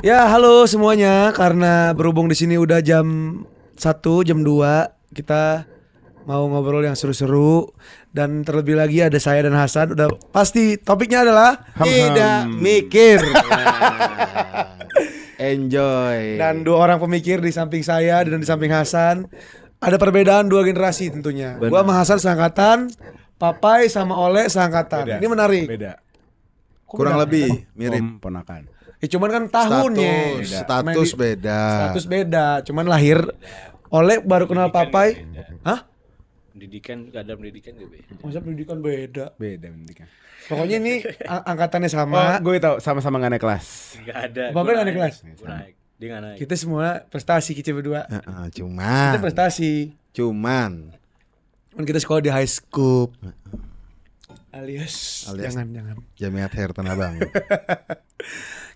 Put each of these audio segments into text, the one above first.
Ya, halo semuanya. Karena berhubung di sini udah jam 1, jam 2, kita mau ngobrol yang seru-seru dan terlebih lagi ada saya dan Hasan. Udah pasti topiknya adalah Tidak mikir. Enjoy. dan dua orang pemikir di samping saya dan di samping Hasan. Ada perbedaan dua generasi tentunya. Gua sama Hasan seangkatan, Papai sama Oleh seangkatan. Beda. Ini menarik. Beda. Kok Kurang beda? lebih mirip. Om ponakan. Ya cuman kan tahunnya. Status beda. Status beda. Cuman lahir. Oleh baru kenal Papai. Hah? Pendidikan kadar pendidikan juga beda. Masa pendidikan beda. Beda pendidikan. Pokoknya ini angkatannya Oh, sama. gue tahu sama-sama gak naik kelas. Enggak ada. Bapak Gua nggak naik kelas? Gua naik. Dia enggak naik. Kita semua prestasi kita berdua. Kita Cuman prestasi. Cuman Kan kita sekolah di high school. Alias jangan. Jamiat Hair Tanah Abang.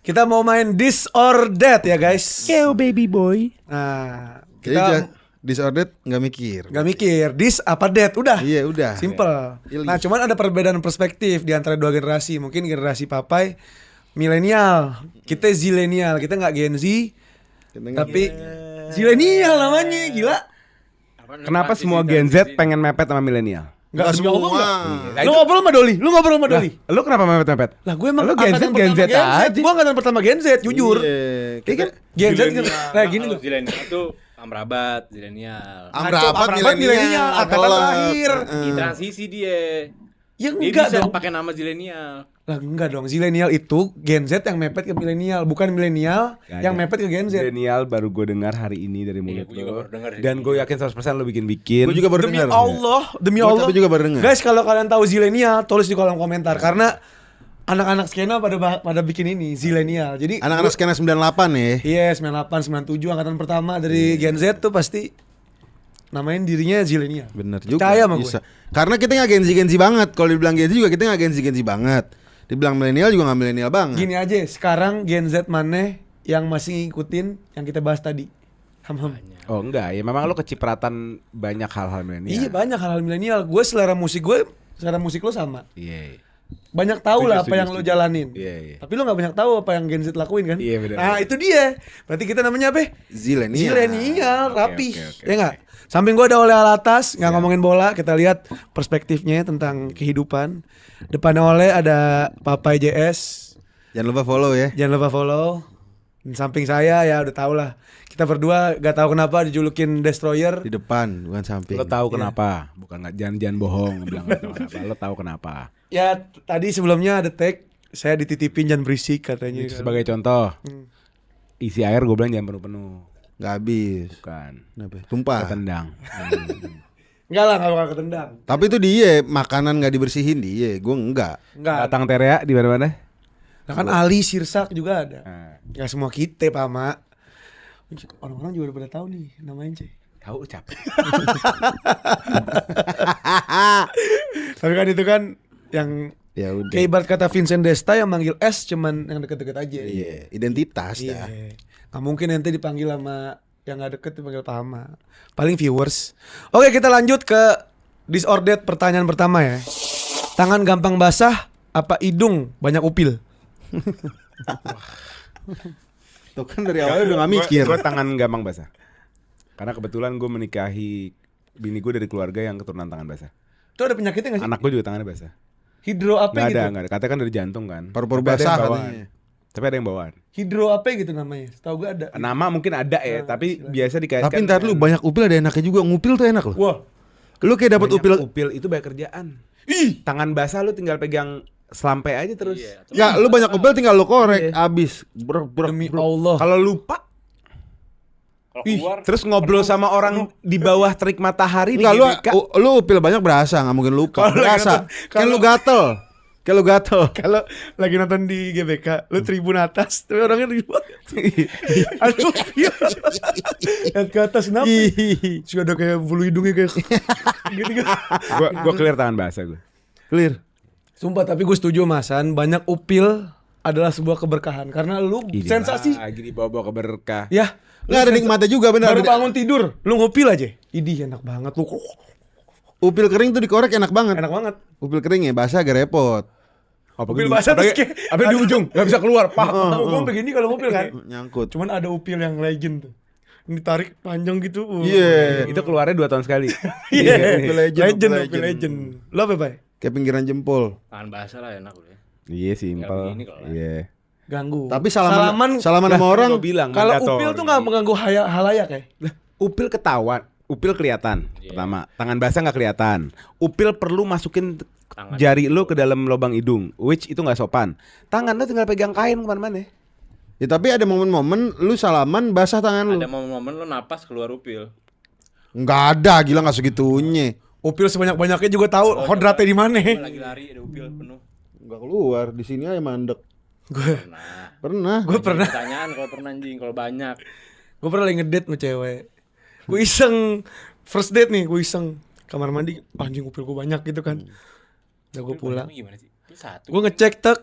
Kita mau main This or That ya guys. Baby boy. Nah, Jadi kita disordered nggak mikir. nggak mikir this apa that, udah. Iya udah. Simple. Iya. Nah, cuman ada perbedaan perspektif di antara dua generasi. Mungkin generasi Papai milenial, kita zilenial. Kita nggak Gen Z, tapi zilenial namanya, gila. Kenapa semua Gen Z pengen mepet sama milenial? Nggak demi Allah, semua. nggak. Lu ngobrol sama Doli, lu ngobrol sama Doli. Lu kenapa mepet-mepet? Lah gue emang Lu Gen Z, angkatan Gen Z pertama aja. Gua angkatan pertama Gen Z, jujur. Iya, Iya kan? Gen Z kan kayak gini loh. Zilenial tuh Amrabat, zilenial. Amrabat milenial, milenial, angkatan terakhir. Di transisi dia. Ya Dia enggak bisa dong. pakai nama zilenial. Lah enggak dong, zilenial itu Gen Z yang mepet ke milenial, bukan milenial yang mepet ke Gen Z. Milenial baru gue dengar hari ini dari mulut gua juga lo. baru dengar sih. Dan gue yakin 100% lo bikin-bikin. Gue juga baru Demi dengar. Allah, demi Gua Allah. tapi juga baru dengar. Guys, kalau kalian tahu zilenial, tulis di kolom komentar karena anak-anak skena pada bikin ini zilenial. Jadi Anak-anak skena 98 nih. iya 98 97 angkatan pertama dari Gen Z tuh pasti namain dirinya zilenial. Bener juga. Percaya sama gue. Bisa. Karena kita nggak Gen Z banget. Kalau dibilang Gen Z juga kita nggak Gen Z banget. Dibilang milenial juga nggak milenial banget. Gini aja, sekarang Gen Z mana yang masih ngikutin yang kita bahas tadi? Ham-ham. Oh enggak, ya memang lo kecipratan banyak hal-hal milenial. Iya banyak hal-hal milenial. Gue selera musik lo sama. Iya. Banyak tahu lah apa Setuju, yang lo setuju. jalanin. Iya, iya. Tapi lo nggak banyak tahu apa yang Gen Z lakuin kan? Iya, benar. Nah itu dia. Berarti kita namanya apa? Zilenial. Zilenial, Oke, rapi. oke, Ya nggak? Samping gue ada Oleh Alatas, nggak ngomongin bola. Kita lihat perspektifnya tentang kehidupan. Depannya Oleh ada Papai JS. Jangan lupa follow ya. Jangan lupa follow. Di samping saya ya udah tau lah. Kita berdua gak tahu kenapa dijulukin Destroyer. Di depan bukan samping. Lo tahu kenapa? Bukan nggak jangan bohong bilang nggak tahu kenapa. Lo tahu kenapa? Ya tadi sebelumnya ada tag saya dititipin jangan berisik katanya. Sebagai contoh, isi air gue bilang jangan penuh-penuh. Nggak habis. Bukan. Kenapa? Tumpah. Ketendang. Enggak lah, enggak bakal ketendang. Tapi itu dia makanan nggak dibersihin dia. Gue enggak. Enggak. Batang terea di mana-mana. Nah kan Ali Sirsak juga ada. Nah, Enggak semua kita, Pak Mak. Orang-orang juga udah pada tahu nih namanya Cek. tahu capek. Tapi kan itu kan yang Ya udah. kayak ibarat kata Vincent Desta yang manggil S cuman yang deket-deket aja. Iya, identitas Iya. dah. Nggak mungkin nanti dipanggil sama yang nggak deket dipanggil Pama. Paling viewers. Oke, kita lanjut ke disordered pertanyaan pertama ya. Tangan gampang basah apa hidung banyak upil? Tuh kan dari awal udah nggak mikir. Gue tangan gampang basah. Karena kebetulan gue menikahi bini gue dari keluarga yang keturunan tangan basah. Itu ada penyakitnya nggak sih? Anak gue juga tangannya basah. Hidro apa Nggak gitu? ada, nggak ada. Katanya kan dari jantung kan. Paru-paru Tapi ada yang basah bawaan. katanya. Tapi ada yang bawaan. Hidro apa gitu namanya? Tahu gue ada. Nama mungkin ada ya, tapi biasa dikaitkan. Tapi ntar lu banyak upil ada enaknya juga. Ngupil tuh enak loh. Wah. Lu kayak dapat upil. upil itu banyak kerjaan. Ih. Tangan basah lu tinggal pegang selampai aja terus. Iya. Nggak, lu banyak upil tinggal lu korek. Abis. Demi Allah. Kalau lupa Kalau keluar terus ngobrol sama orang di bawah terik matahari Enggak, di GBK. lu upil banyak berasa, nggak mungkin lupa. Kalau lagi Berasa. nonton- Kayak lu gatel. Kayak lu gatel. Kalau lagi nonton di GBK, lu tribun atas, tapi orangnya di bawah. Aduh, iya. Lihat ke atas kenapa? Sudah ada kayak bulu hidungnya kayak gitu. Gua clear tangan basah gue. Clear. Sumpah, tapi gue setuju Masan, banyak upil adalah sebuah keberkahan karena lu sensasi. Lagi dibawa-bawa ke berkah. Ya, Nggak ada nikmatnya juga benar. baru bangun tidur, lu ngupil aja. Idih enak banget lu. Upil kering tuh dikorek enak banget. Enak banget. Upil kering ya basah agak repot. Mobil basah terus kayak Apa di ujung nggak bisa keluar, pak. gue begini kalau mobil kan. Nyangkut. Cuman ada upil yang legend tuh. Ini tarik panjang gitu. Iya. Itu keluarnya 2 tahun sekali. Iya. Upil legend, Upil legend. Lo apa, Bay? Kayak pinggiran jempol. Tangan basah lah enak udah. Iya simpel. begini kalau lah. Iya. Ganggu. Tapi salaman sama orang. Gua bilang kalau mandatori. upil tuh nggak mengganggu halayak ya? Upil ketahuan, upil kelihatan. Pertama, tangan basah nggak kelihatan. Upil perlu masukin Tangan. jari lu ke dalam lubang hidung, which itu nggak sopan. Tangan lu tinggal pegang kain kemana-mana. Ya tapi ada momen-momen lu salaman basah tangan lu. Ada momen-momen lo napas keluar upil. Enggak ada, gila enggak segitunya. Upil sebanyak-banyaknya juga tahu hodratnya di mana. Gua lagi lari ada upil penuh. Enggak keluar, di sini aja mandek. Nah, Pernah. Gue pernah. pertanyaan kalau pernah anjing kalau banyak. Gue pernah lagi ngedate sama cewek. Gue iseng first date nih, gue iseng kamar mandi, anjing upil gue banyak gitu kan. Udah gue pulang. Emang gimana sih? Itu satu. Gue ngecek tek,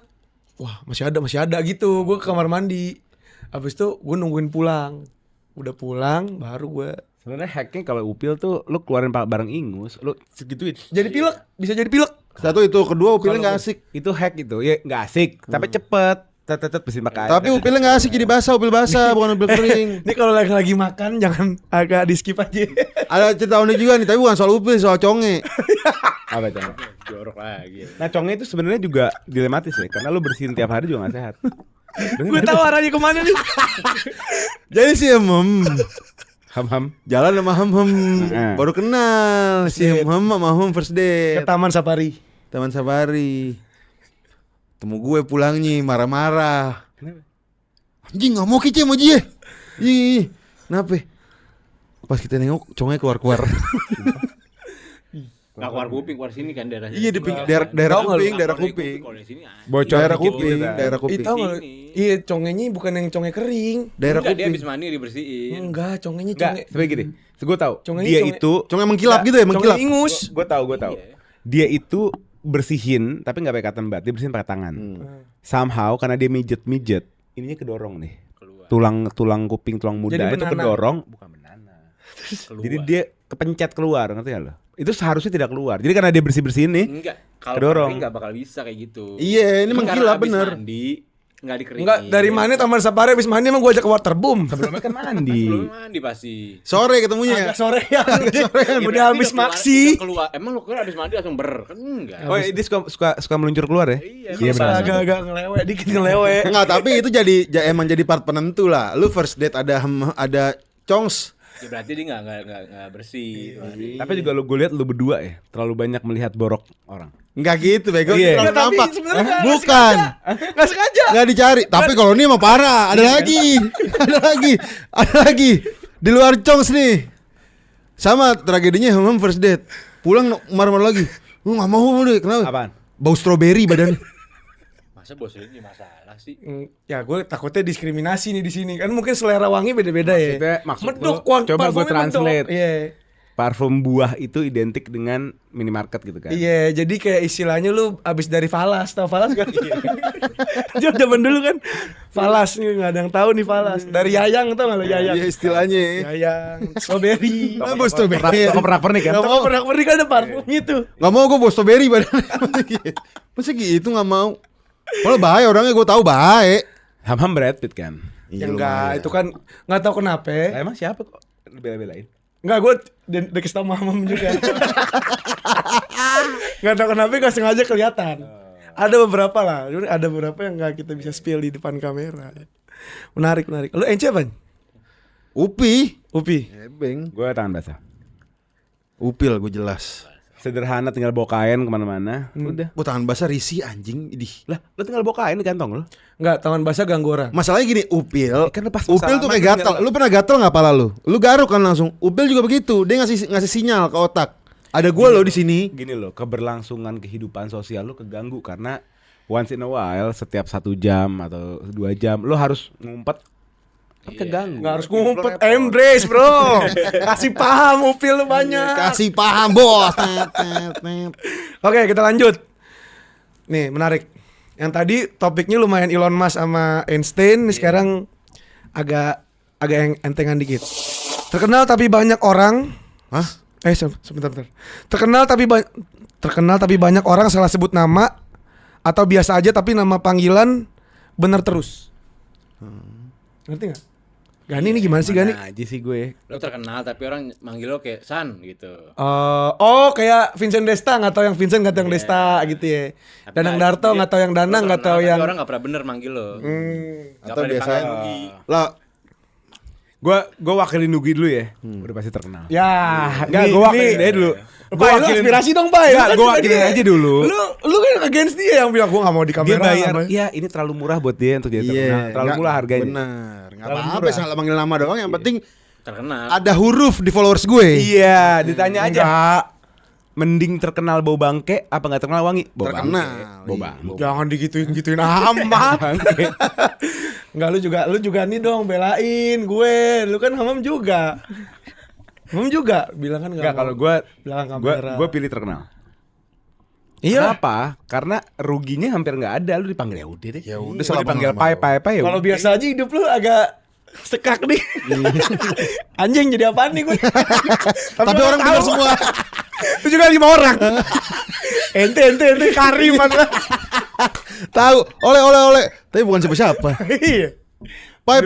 wah masih ada gitu. Gue ke kamar mandi. Abis itu gue nungguin pulang. Udah pulang, baru gue Sebenarnya hacknya kalau upil tuh lu keluarin barang ingus, lu segituin. jadi pilek, bisa jadi pilek. Satu itu, kedua upilnya enggak asik. Itu hack itu, ya nggak asik, tapi cepet. Tetet bersihin pakai air. Tapi upilnya enggak asik jadi basah, upil basah bukan upil kering. Ini kalau lagi makan jangan agak di skip aja. Ada cerita unik juga nih, tapi bukan soal upil, soal conge. Apa itu? Jorok lagi. Nah, conge itu sebenarnya juga dilematis ya, karena lu bersihin tiap hari juga nggak sehat. Gue tahu arahnya kemana nih. Jadi si Ham-ham. jalan sama ham Heeh. baru kenal si ham sama ham first Ke date. Taman Safari. Taman Safari. Temu gue pulangnya marah-marah. Anjing nggak mau kece sama dia. Ih, kenapa? Pas kita nengok, congnya keluar-keluar. Nggak keluar kuping, keluar sini kan daerah. Iya di daerah Tahu nggak lu? kuping, daerah kuping. Kalau di sini Bocor Daerah dikit kuping, gitu, kan. daerah kuping. Itu nggak? Sini. Iya, congenya bukan yang conge kering. Daerah Enggak, dia kuping. habis mandi dibersihin. Enggak, congenya Enggak, conge. sebagai gini. Gue tahu. Congenya Dia conge- itu Congnya mengkilap gitu ya, mengkilap. Conge ingus. gue tahu. Iya. Dia itu bersihin tapi nggak pakai cotton bud, dia bersihin pakai tangan. Somehow karena dia mijet, ininya kedorong nih. Keluar. Tulang kuping, tulang muda Jadi itu benana. kedorong, bukan benana. Keluar. Jadi dia kepencet keluar, ngerti gak lo? Itu seharusnya tidak keluar. Jadi karena dia bersih-bersihin nih. Enggak, kalau Kedorong. kering nggak bakal bisa kayak gitu. Iya, ini Karena mengkilap habis bener. Mandi, nggak dikeringin. Enggak, dari mana Taman Safari habis mandi emang gue ajak ke waterboom. Sebelumnya kan mandi. Sebelum mandi pasti. Sore ketemunya ya. Agak sorean. Ya, Udah berarti habis keluar- maksi. udah keluar. Emang lu keluar habis mandi langsung kan enggak. Oh, dia suka meluncur keluar ya? Iya, benar. Agak ngelewe, dikit ngelewe. Enggak, tapi itu emang jadi part penentu lah. Lu first date ada congs. Ya berarti dia nggak bersih. Tapi juga gue lihat lu berdua ya terlalu banyak melihat borok orang. Enggak gitu, bego. Iya. Terlalu Enggak, tapi nampak. sebenarnya nggak Bukan. Enggak sengaja. Enggak dicari. Tapi kalau ini emang parah. Ada lagi. Ada lagi. Di luar congs nih. Sama tragedinya ham first date. Pulang marah-marah lagi. Lu enggak mau deh. Kenapa? Apaan? Bau stroberi badannya. Masa bos ini masalah sih? Ya gue takutnya diskriminasi nih di sini. Kan mungkin selera wangi beda-beda ya. Maksud Medok, lu, coba gue parfumnya translate. medok. Iya. Parfum buah itu identik dengan minimarket gitu kan. Iya, jadi kayak istilahnya lu abis dari Falas, tau Falas kan? Dia zaman dulu kan Falas nih, nggak ada yang tahu nih Falas. Dari Yayang tau nggak lo Yayang? Iya istilahnya. Yayang, strawberry. Bau stroberi. Toko pernah nih kan? Tau pernah kan ada parfum itu. Enggak mau gue bau stroberi badannya. Masa gitu enggak mau. Kalau baik orangnya gue tahu baik. Ham-ham Brad Pitt kan. Ya enggak, itu kan nggak tahu kenapa. Lah, emang siapa kok bela-belain? Enggak, gue dikasih tau mamam juga. Nggak tahu kenapa nggak sengaja kelihatan. Ada beberapa lah, ada beberapa yang nggak kita bisa spill di depan kamera. Menarik. Lu Ence apa? Upi. Upi. Gue tangan basah. Upil gue jelas. Sederhana, tinggal bawa kain kemana-mana. Udah. Gue tangan basah risih anjing. Idih. Lah, lu tinggal bawa kain di kantong lu. Enggak, tangan basah ganggu orang. Masalahnya gini, upil. Kan lepas Upil tuh kayak gatal. Lu pernah gatal nggak pala lu? Lu garuk kan langsung. Upil juga begitu. Dia ngasih sinyal ke otak. Ada gue loh di sini. Gini loh, keberlangsungan kehidupan sosial lu keganggu karena once in a while, setiap 1 jam atau 2 jam, lu harus ngumpet. Kan keganggu. Nggak harus ngumpet, embrace bro. Kasih paham upil lu banyak. Kasih paham bos. Oke, kita lanjut. Nih, menarik. Yang tadi topiknya lumayan Elon Musk sama Einstein, nih sekarang agak yang entengan dikit. Terkenal tapi banyak orang. Hah? Sebentar. Terkenal tapi banyak orang salah sebut nama atau biasa aja tapi nama panggilan bener terus. Ngerti nggak? Gani ini gimana sih Gani? Mana aja sih gue. Lo terkenal tapi orang manggil lo kayak San gitu. Oh kayak Vincent Desta nggak tahu yang Vincent nggak tahu yang Desta gitu ya. Tapi Danang nah, Darto dia- nggak tahu yang Danang lo nggak tahu terkenal, yang. tapi orang nggak pernah bener manggil lo. Nggak Atau pernah biasanya dipanggil Nugi. lah Gue wakilin Nugi dulu ya. Udah pasti terkenal. Ya, Enggak, gue wakilin dia dulu. Gue aspirasi dong, Bay. Enggak, Kan gue juga wakilin dia. aja dulu. Lu kan against dia yang bilang gue nggak mau di kamera. Dia bayar, nggak mau. ya ini terlalu murah buat dia untuk jadi terkenal. Terlalu nggak- murah harganya. Bener. Enggak Terlalu apa-apa murah. salah manggil nama doang, yang penting Terkenal. ada huruf di followers gue. Iya, ditanya aja. Enggak. Mending terkenal bau bangke apa nggak terkenal wangi? Bau Terkenal. bangke. Bau Iya. bangke. Jangan digituin amat. Bangke. Enggak, lu juga nih dong belain gue. Lu kan Hamam juga. Hamam juga bilang kan Enggak, mau kalau gue belakang kamera. gue pilih terkenal. Iya. Kenapa? Karena ruginya hampir nggak ada. Lu dipanggil ya udah deh. Ya udah, Lu selama dipanggil lama. pai ya. Kalau udah. biasa aja hidup lu agak sekak nih. Anjing jadi apaan nih gue? Tapi orang tahu. dengar semua. Itu juga 5 orang. ente Karim mana? Tahu, oleh. Tapi bukan siapa-siapa. Iya. Pai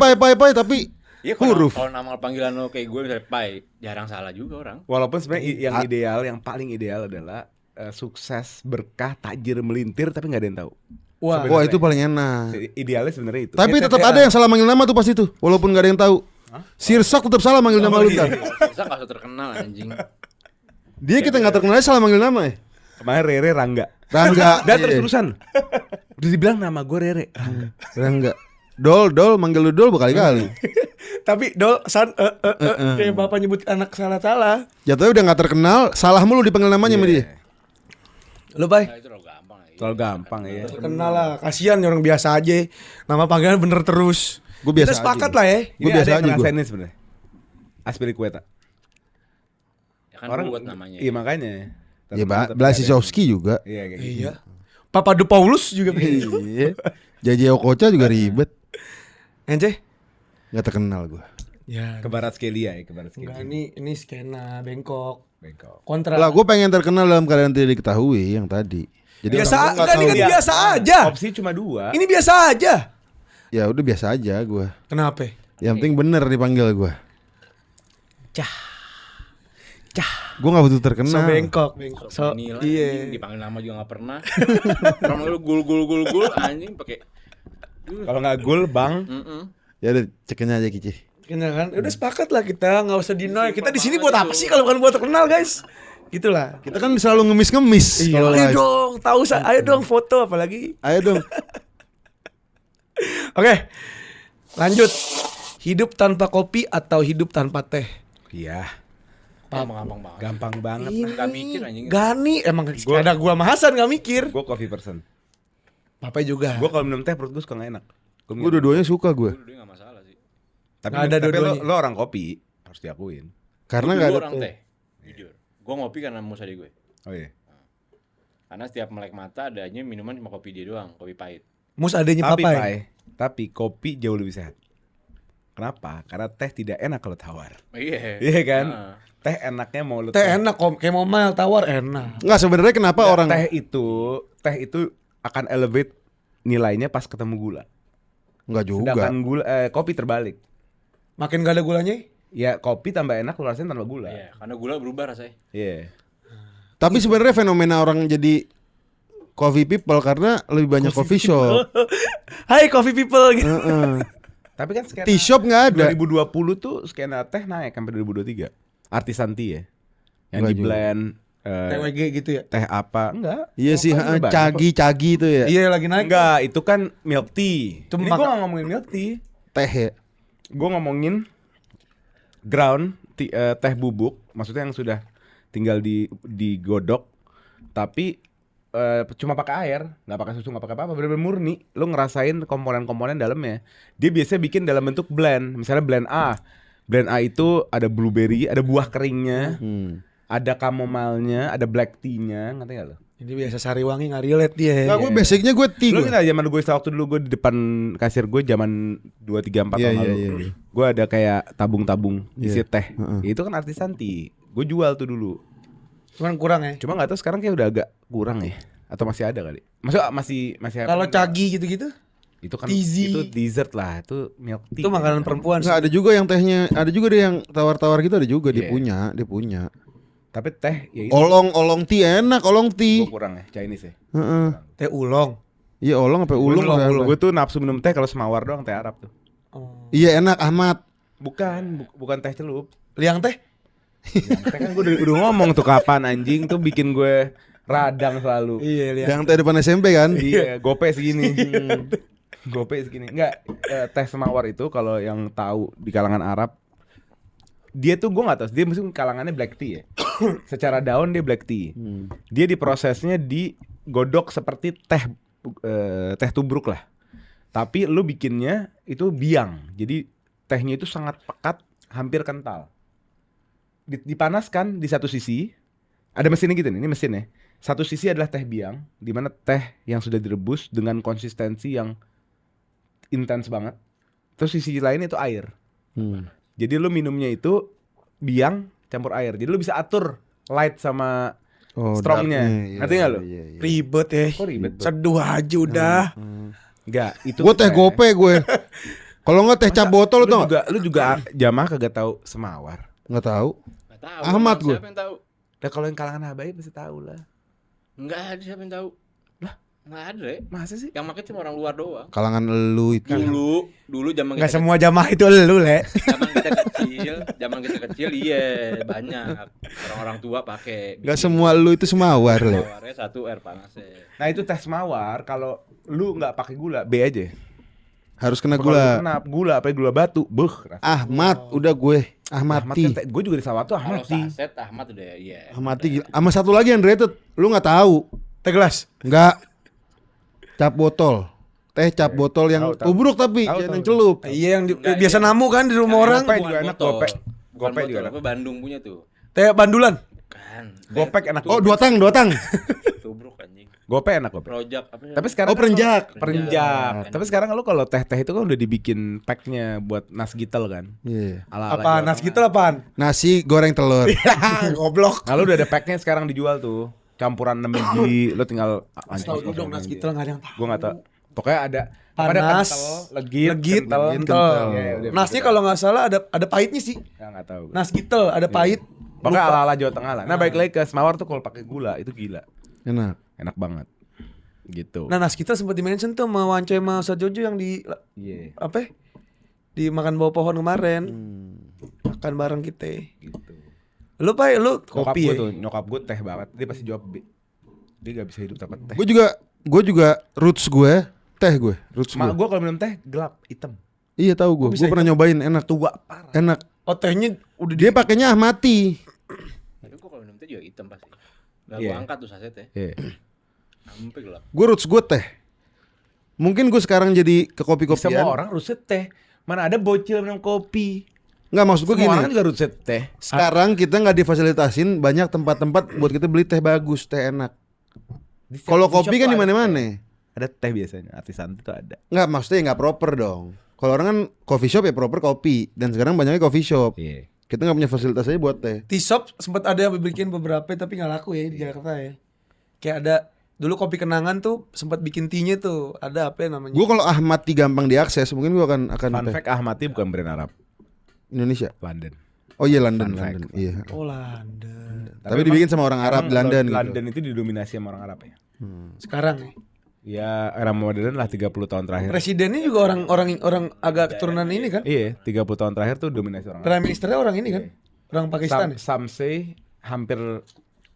tapi Iya kalau huruf. kalau nama panggilan lo kayak gue misalnya Pai, jarang salah juga orang. Walaupun sebenarnya yang ideal, yang paling ideal adalah sukses, berkah, tajir, melintir tapi nggak ada yang tahu. Wah. Wah, itu paling enak. Idealnya sebenarnya itu. Tapi tetap ada yang salah manggil nama tuh pasti tuh, walaupun gak ada yang tahu. Sirsok tetap salah manggil nama lu kan. Bisa nggak usah terkenal anjing. Dia kita nggak terkenal salah manggil nama ya. Kemarin Rere Rangga. Rangga. Dan Iya. terus-terusan. Udah dibilang nama gue Rere. Rangga. Dol manggil lu Dol berkali-kali. Tapi Dol kayak bapak nyebut anak salah-salah. Jatuhnya udah nggak terkenal, salah mulu dipanggil namanya sama dia. Lu Bay. Nah, itu terlalu gampang lagi. Terlalu gampang ya. Terkenal lah, kasihan orang biasa aja. Nama panggilan bener terus. Gua biasa Kita sepakat aja. lah ya. Gua Ini biasa ada yang aja, gua. ngerasain ini sebenarnya. Aspiricueta. Ya kan Orang buat namanya. Iya makanya. Ya, Terkenal, tapi Blasisowski juga. ada- Iya kayak gitu. Iya. Papa De Paulus juga begitu. Iya. Jaji Okocha juga ribet. Ence? Nggak terkenal gua. Ya. Ke barat Skelia ya, ke barat Enggak, Skelia. ini skena Bangkok. Bengkok. Kontra. Lah, gue pengen terkenal dalam keadaan tidak diketahui yang tadi. Jadi Biasa, orang-orang nggak kan ini tahu. kan biasa aja. Opsi cuma 2. Ini biasa aja. Ya udah biasa aja gue. Kenapa? Yang penting bener dipanggil gue. Cah. Gue nggak butuh terkenal. So Bangkok. So, nilai iya. anjing, dipanggil nama juga nggak pernah. Orang lu gul anjing pakai. Kalau nggak gul, Bang. Ya udah cekin aja Kici. Kena kan? Udah sepakat lah kita, nggak usah deny. Kita di sini buat apa sih kalau bukan buat terkenal, guys? Gitulah. Kita kan selalu ngemis kalau Ayo live. dong, tahu ayo dong foto apalagi. Ayo dong. Oke. Lanjut. Hidup tanpa kopi atau hidup tanpa teh? Iya. Gampang banget. Gampang banget. Nggak mikir anjing. Gani emang ada gua sama Hasan nggak mikir. Gue coffee person. Papa juga. Gue kalau minum teh perut gue suka nggak enak. Gue dua-duanya suka gue. Dulu nggak masalah sih. Tapi, Nggak ada tapi dua-duanya. lo orang kopi harus diakuin. Karena Gua nggak dulu ada orang teh. teh. Jujur. Gue ngopi karena mus adik gue. Oh iya. Karena setiap melek mata adanya minuman cuma kopi dia doang, kopi pahit. Mus adanya Tapi papa ya? Pai, tapi kopi jauh lebih sehat. Kenapa? Karena teh tidak enak kalau tawar. Iya. Iya kan? Nah. Teh enaknya mau lo Teh enak kok, kayak mau mile tawar enak. Nggak sebenarnya kenapa orang teh itu akan elevate nilainya pas ketemu gula. nggak juga. Sedangkan kopi terbalik. Makin gak ada gulanya? Ya kopi tambah enak lu rasain tanpa gula. Iya, karena gula berubah rasanya. Iya. Tapi sebenarnya fenomena orang jadi coffee people karena lebih banyak coffee shop. Hai coffee people gitu. Heeh. Tapi kan skena Tea shop nggak ada. 2020 tuh skena teh naik sampai 2023. Artisan tea ya. Yang Nggak di blend TWG gitu ya. teh apa? Enggak. Iya sih, Lokal juga banyak cagi itu ya. Iya lagi kok. naik. Enggak, itu kan milk tea. Itu Ini maka- gua nggak ngomongin milk tea. Teh ya. Gue ngomongin ground teh bubuk, maksudnya yang sudah tinggal digodok, tapi cuma pakai air, nggak pakai susu, nggak pakai apa-apa, bener-bener murni. Lo ngerasain komponen-komponen dalamnya. Dia biasanya bikin dalam bentuk blend, misalnya blend A. Blend A itu ada blueberry, ada buah keringnya, ada chamomile-nya, ada black tea-nya, ngerti nggak lo? Ini biasa Sariwangi nggak relate dia. Nggak, gue basicnya gue tea Lo gue. nggak zaman gue waktu dulu gue di depan kasir gue zaman 2, 3, 4 Iya, tahun iya, lalu. iya. Gue ada kayak tabung-tabung isi Iya. teh. Itu kan artisan tea. Gue jual tuh dulu. Cuman kurang ya. Cuma nggak tahu sekarang kayak udah agak kurang ya. Atau masih ada kali? Maksudnya masih Kalau happening nggak? cagi gitu-gitu Itu kan Tizi. itu dessert lah, itu milk tea. itu makanan perempuan sih. Enggak, ada juga yang tehnya, ada juga deh yang tawar-tawar gitu, ada juga dia Iya. punya. Tapi teh ya itu Olong tea enak, olong tea. gue kurang ya, Chinese ya. Heeh. Teh ulong. Iya, olong apa ulung Ulung, apa? ulung. Gue tuh nafsu minum teh kalau semawar doang, teh Arab tuh. Oh. Iya enak Ahmad. Bukan teh celup. Liang teh? Yang teh kan gue udah ngomong tuh kapan anjing tuh bikin gue radang selalu. Iya, liang. Yang teh depan SMP kan? Iya, gope segini. Gope segini. Enggak, teh semawar itu kalau yang tahu di kalangan Arab, dia tuh gue nggak tahu, dia mesti kalangannya black tea ya. Secara daun dia black tea. Dia diprosesnya digodok seperti teh tubruk lah. Tapi lu bikinnya itu biang. Jadi tehnya itu sangat pekat, hampir kental. Dipanaskan di satu sisi. Ada mesinnya gitu nih, ini mesinnya. Satu sisi adalah teh biang, di mana teh yang sudah direbus dengan konsistensi yang intens banget. Terus sisi lain itu air. Jadi lu minumnya itu biang campur air. Jadi lu bisa atur light sama strongnya. darknya, Ngerti nggak lu? Iya. Ribet ya. Kok ribet, Bro? Seduh aja udah. Enggak, itu Gue teh gope gue. Kalau nggak teh cap botol lu tuh lu juga jamaah kagak tahu semawar. nggak tahu. Nggak tahu. Ahmad emang gua. Siapa yang tahu? Lah kalau yang kalangan habaib pasti tahu lah. Enggak ada siapa yang tahu. Lah, enggak ada ya. Masa sih? Yang makan cuma orang luar doang. Kalangan elu itu. Dulu zaman Enggak kita semua jamaah itu elu, Le. zaman kita kecil iya banyak. Orang-orang tua pakai. Nggak semua elu itu semawar le. Tawarnya satu air panasnya. Nah itu teh semawar kalau lu nggak pakai gula B aja. Harus kena Kalau gula. kena gula apa gula batu, Ahmad udah gue. Ahmad Ahmati. kan gue juga di sawah tuh Kalau Ahmad tea. saset Ahmad udah iya. Ahmati gila. Sama satu lagi underrated. Lu nggak tahu. Teh gelas. Nggak. Cap botol. Teh cap botol yang Tahu. tubruk tapi Tahu, jangan tahu. yang celup. Iya yang Enggak, biasa iya. namu kan di rumah orang. Gope juga enak, gope. Gope juga enak. Apa Bandung punya tuh. Teh bandulan. Kan. Gopek enak. Oh, dua tang. Tubruk anjing. Gope enak gope. Rojak apa Tapi sekarang Oh, perenjak. perenjak. Tapi sekarang lu kalau teh-teh itu kan udah dibikin packnya buat nasgitel kan. Iya. Ala-ala Apaan? Jawa Nas Tengah. gitu apaan? Nasi goreng telur. Goblok. Nah, lu udah ada packnya sekarang dijual tuh. Campuran 6 biji, lu tinggal Tahu dulu dong nas gitu enggak ada yang tahu. Gua enggak tahu. Pokoknya ada Panas, kental, legit, legit, kental. kental. Ya, ya, udah, Nasnya udah. kalau nggak salah ada pahitnya sih. Ya, nggak tahu. Nas gitu ada pahit. Pokoknya Lupa. ala-ala Jawa Tengah lah. Nah, balik lagi ke semawar tuh kalau pakai gula itu gila. Enak. Enak banget. Gitu. Nah, nas kita sempat di-mention tuh sama Wancoy sama Ustaz Jojo yang di Iya, apa? Ya? Di makan bawah pohon kemarin. Makan bareng kita. gitu. Lu kopi ya? Nyokap gue teh banget. Dia pasti jawab B. Dia gak bisa hidup tanpa teh. Gue juga roots gue teh gue. Roots Mak gue. gue kalau minum teh gelap, hitam. Iya tahu gue. bisa Gue pernah nyobain enak. Tua parah. Enak. Oh, tehnya udah Dia pakainya Ahmati. Tapi gua kalau minum teh juga hitam pasti. Gak Iya. gua angkat tuh sasetnya. Iya. Sampai gelap. Gue roots gue teh. Mungkin gue sekarang jadi ke Semua kopi-kopian. orang ruset teh. Mana ada bocil minum kopi. Nggak, maksud gue Semua orang gini. juga ruset teh. Sekarang kita nggak difasilitasin banyak tempat-tempat buat kita beli teh bagus, teh enak. Di setiap Kalau coffee kopi shop kan tuh di ada mana-mana. teh. Ada teh biasanya, artisan itu ada. Nggak, maksudnya nggak proper dong. Kalau orang kan coffee shop ya proper kopi. Dan sekarang banyaknya coffee shop. Iya. Kita nggak punya fasilitas aja buat teh. tea shop sempat ada yang bikin beberapa tapi nggak laku ya di Jakarta ya. Kayak ada dulu kopi kenangan tuh sempat bikin tea-nya tuh. Ada apa ya namanya? Gue kalau Ahmati gampang diakses, mungkin gue akan Fun teh. fact, Ahmati bukan brand Arab, Indonesia. London. Oh iya London, Fun fact. London. Iya. Oh, London. Tapi dibikin sama orang Arab, emang London gitu. London itu didominasi sama orang Arab ya. Sekarang ya. Ya era modern lah 30 tahun terakhir. Presidennya juga orang agak keturunan ini kan? Iya, 30 tahun terakhir tuh dominasi orang Arab. Prime Ministernya orang ini kan? Orang Pakistan ya? Some say hampir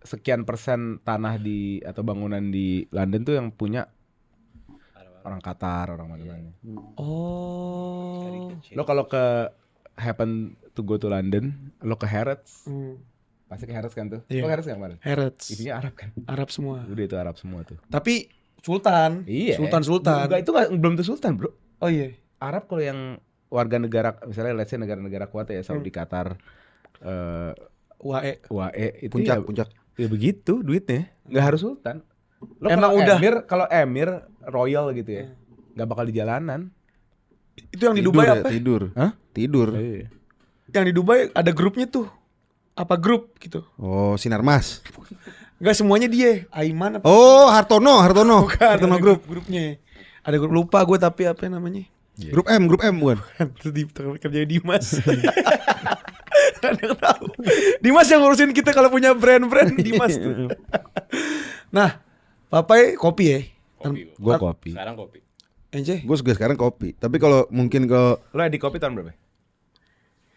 sekian persen tanah di atau bangunan di London tuh yang punya orang Qatar, orang mana-mana. Oh. Lo kalau ke happen to go to London, lo ke Harrods, pasti ke Harrods kan tuh. Iya. Lo ke Harrods nggak kemarin? Harrods. Isinya Arab kan? Arab semua. Udah itu Arab semua tuh. Tapi Sultan. Iya. Sultan. Enggak, itu belum tuh Sultan, Bro. Oh iya. Arab kalau yang warga negara, misalnya let's say negara-negara kuat ya, Saudi, Qatar, UAE. UAE itu Puncak, ya, puncak. ya begitu duitnya, nggak harus Sultan. Lo Emang kalau udah. kalau emir royal gitu ya, nggak bakal di jalanan. Itu yang di Tidur Dubai ya, apa? tidur. Hah? Tidur. Iya. Yang di Dubai ada grupnya tuh. apa grup gitu. Oh, Sinarmas. Enggak semuanya dia, Aiman apa Oh, Hartono ada grup. grupnya. Ada grup lupa gue tapi apa namanya? Grup M bukan. Terus di kerja Dimas. Gak ada yang tahu. Dimas yang ngurusin kita kalau punya brand-brand Dimas tuh. Nah, Papai kopi ya. Kopi. Gua kopi. Sekarang kopi. Ence? Gue juga sekarang kopi. Tapi kalau mungkin ke Lo di kopi tahun berapa?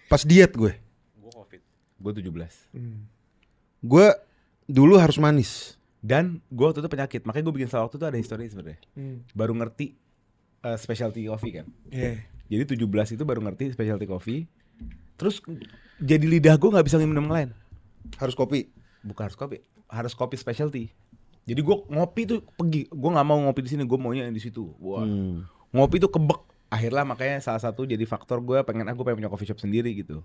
pas diet gue. Gua covid. Gue 17. Gue dulu harus manis. Dan gue waktu itu penyakit, makanya gue bikin salah waktu itu ada histori sebenarnya. Baru ngerti specialty coffee kan. Iya. Jadi 17 itu baru ngerti specialty coffee. Terus jadi lidah gue nggak bisa minum yang lain. Harus kopi. Bukan harus kopi specialty. Jadi gue ngopi tuh pergi, gue nggak mau ngopi di sini, gue maunya yang di situ. Wah, ngopi tuh kebek. Akhirnya makanya salah satu jadi faktor gue pengen punya coffee shop sendiri gitu.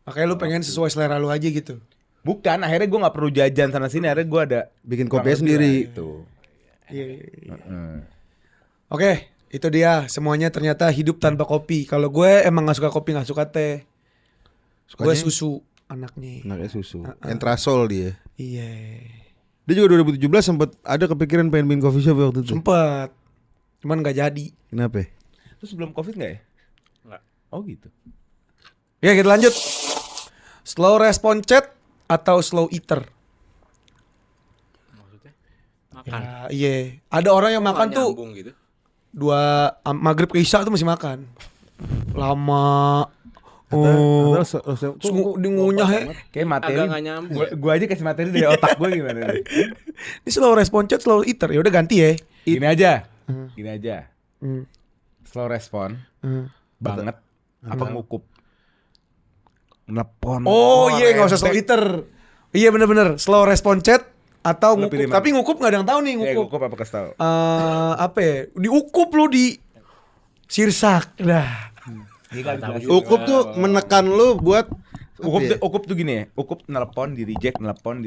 Makanya lu pengen sesuai selera lu aja gitu. Bukan, akhirnya gue nggak perlu jajan sana sini, akhirnya gue ada Bikin kurang kopi lebih sendiri. lah Itu. Iya. Oke, itu dia semuanya ternyata hidup tanpa kopi. Kalau gue emang nggak suka kopi, nggak suka teh. Gue Sukanya? susu anaknya. Anaknya susu. Entrasol dia. Iya. Dia juga 2017 sempat ada kepikiran pengen bikin coffee shop waktu itu. Sempet. Cuman nggak jadi. Kenapa? Terus sebelum covid nggak ya? Enggak. Oh gitu. Ya kita lanjut. Slow respon chat atau slow eater? Maksudnya makan. Ya, iya. Ada orang yang makan tuh Nyambung gitu. maghrib ke isya tuh masih makan. Lama. Oh. Terus ngunyah ya. Kayak materi. Agak nggak nyambung. Gua aja kasih materi dari otak gue gimana nih. Ini slow respon chat, slow eater. Ya udah ganti ya. Gini aja. Gini aja. Hmm. Slow respon Hmm. banget apa ngukup? Nelpon. Oh iya, nggak usah rembet. slow eater. Iya bener-bener slow respon chat atau Lu ngukup. pilih mana? Tapi ngukup nggak ada yang tahu nih ngukup. Ngukup apa kasih tau? Apa ya? Diukup lu di sirsak lah. Ukup tuh menekan lu buat Ukup tuh gini ya. Ukup nelpon, di reject, nelpon,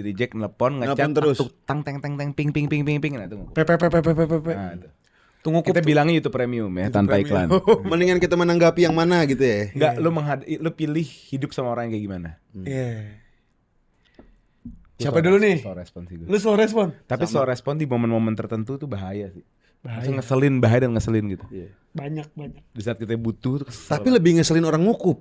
ngechat Nelpon terus. tuk, tang teng teng teng ping ping ping ping ping nah itu. Pepe. Nah, itu. Tuh ngukup. Kita bilangnya YouTube Premium ya tanpa iklan. mendingan kita menanggapi yang mana gitu ya. Enggak, lu pilih hidup sama orang yang kayak gimana. Iya. Gua Siapa slow dulu res- nih? slow respon sih gua. Lu slow respon. Tapi slow respon di momen-momen tertentu tuh bahaya sih. Bahaya. Langsung bahaya dan ngeselin gitu. Banyak. Di saat kita butuh tuh kesel. Tapi lebih ngeselin orang ngukup.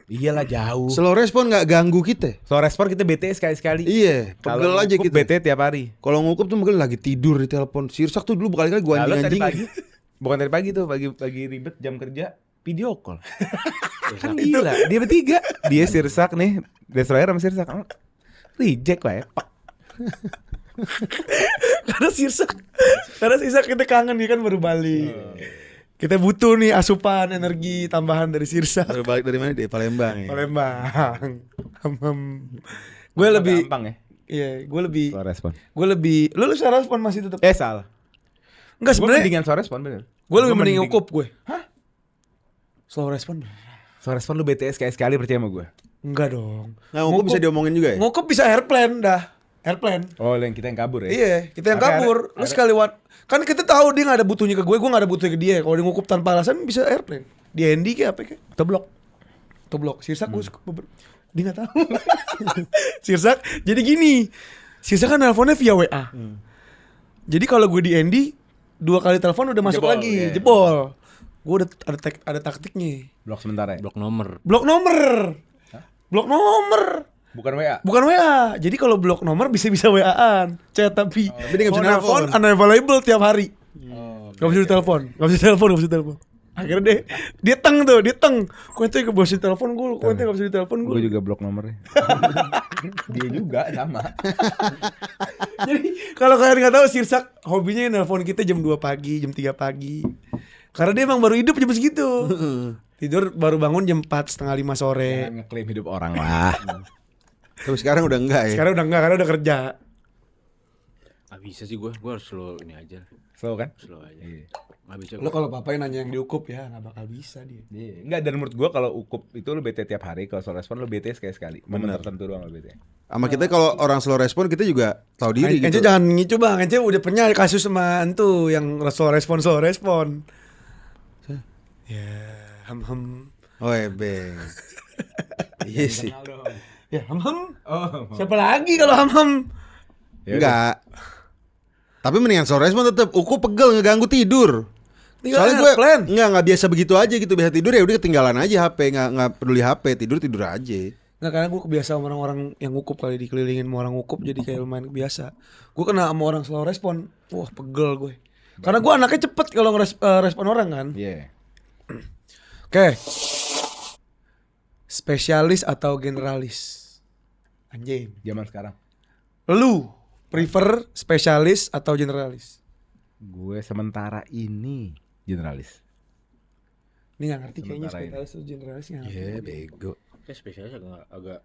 iyalah jauh. Slow respon nggak ganggu kita. Slow respon kita bete sekali-sekali. Iya, pegel Kalau aja ngukup kita. bete tiap hari. Kalau ngukup tuh mungkin lagi tidur di telepon. Sirsak tuh dulu berkali-kali gua Lalu tadi anjing-anjing. pagi, bukan tadi pagi tuh, pagi ribet jam kerja, video call. Kan gila, dia bertiga. Dia Sirsak nih, Destroyer sama Sirsak. Reject lah ya, pak. Karena sirsak kita kangen dia kan baru balik. Kita butuh nih asupan energi tambahan dari sirsak. Baru balik dari mana? Dari Palembang ya. Palembang. Gue lebih Gampang ya, iya, gue lebih slow respon. lu slow respon masih tetap. Salah. Enggak Gue sebenarnya. mendingan slow respon bener. Gue lebih mending ngukup gue. Hah? Slow respon? Slow respon lu BTS sekali percaya sama gue. Enggak dong. Nah, ngukup bisa diomongin juga ya? Ngukup bisa airplane dah. Airplane. Oh, yang kita yang kabur ya? Iya, kita yang Tapi kabur. Lu sekali kan kita tahu dia nggak ada butuhnya ke gue nggak ada butuhnya ke dia. Kalau dia ngukup tanpa alasan bisa airplane. Di Andy kayak apa kayak? Toblok. Sirsak gue suka dia nggak tahu. Sirsak. Jadi gini. Sirsak kan nelponnya via WA. Jadi kalau gue di Andy 2 kali telepon udah masuk Jebol, lagi, iya. jebol. Gue udah ada taktiknya. Blok sementara ya? Blok nomor. Blok nomor. Blok nomor. Bukan WA? Bukan WA. Jadi kalau blok nomor bisa WA-an, chat tapi dia nggak bisa kalau nelpon. unavailable tiap hari. Gak bisa ditelepon, gak bisa telepon. Akhirnya dia teng. Kau ente gak bisa ditelepon gue, kau ente gak bisa ditelepon Gue gue. juga blok nomornya. Dia juga sama. Jadi kalau kalian nggak tahu Sirsak hobinya nelpon kita jam 2 pagi, jam 3 pagi. Karena dia emang baru hidup jam segitu. Tidur baru bangun jam 4, setengah 5 sore. Jangan ngeklaim hidup orang lah. Tapi sekarang udah enggak ya. Sekarang udah enggak, karena udah kerja. Gak bisa sih gue harus slow ini aja. Slow kan? Slow aja. Iya. Gak bisa. Lo kalau papai nanya yang diukup ya nggak bakal bisa dia. Iya. Enggak, dan menurut gua kalau ukup itu lu bete tiap hari, kalau slow respon lu bete sekali-sekali. Momen tertentu doang lu bete. Sama kita kalau orang slow respon kita juga tahu diri Ence gitu. jangan ngicu bang, Ence udah pernah kasus sama antu yang slow respon. Ya, ham. Oh beng. Iya sih. Ya Hamham. Oh. Siapa lagi kalau Hamham? Ya Enggak. Tapi mendingan slow respon tetep. Uku pegel ngeganggu tidur. Tinggal Soalnya gue plan. nggak biasa begitu aja gitu. Biasa tidur ya udah ketinggalan aja HP, nggak peduli HP, tidur aja. Nggak, karena gue kebiasa sama orang-orang yang ngukup kali, dikelilingin sama orang ngukup jadi kayak lumayan kebiasa. Gue kena sama orang slow respon, wah pegel gue. Karena gue anaknya cepet kalau ngerespon orang kan. Iya. Oke. Spesialis atau generalis? Anjing. Zaman sekarang. Lu prefer spesialis atau generalis? Gue sementara ini generalis. Ini gak ngerti kayaknya Sementara ini. spesialis atau generalis nggak ngerti. Iya bego. Kayak spesialis agak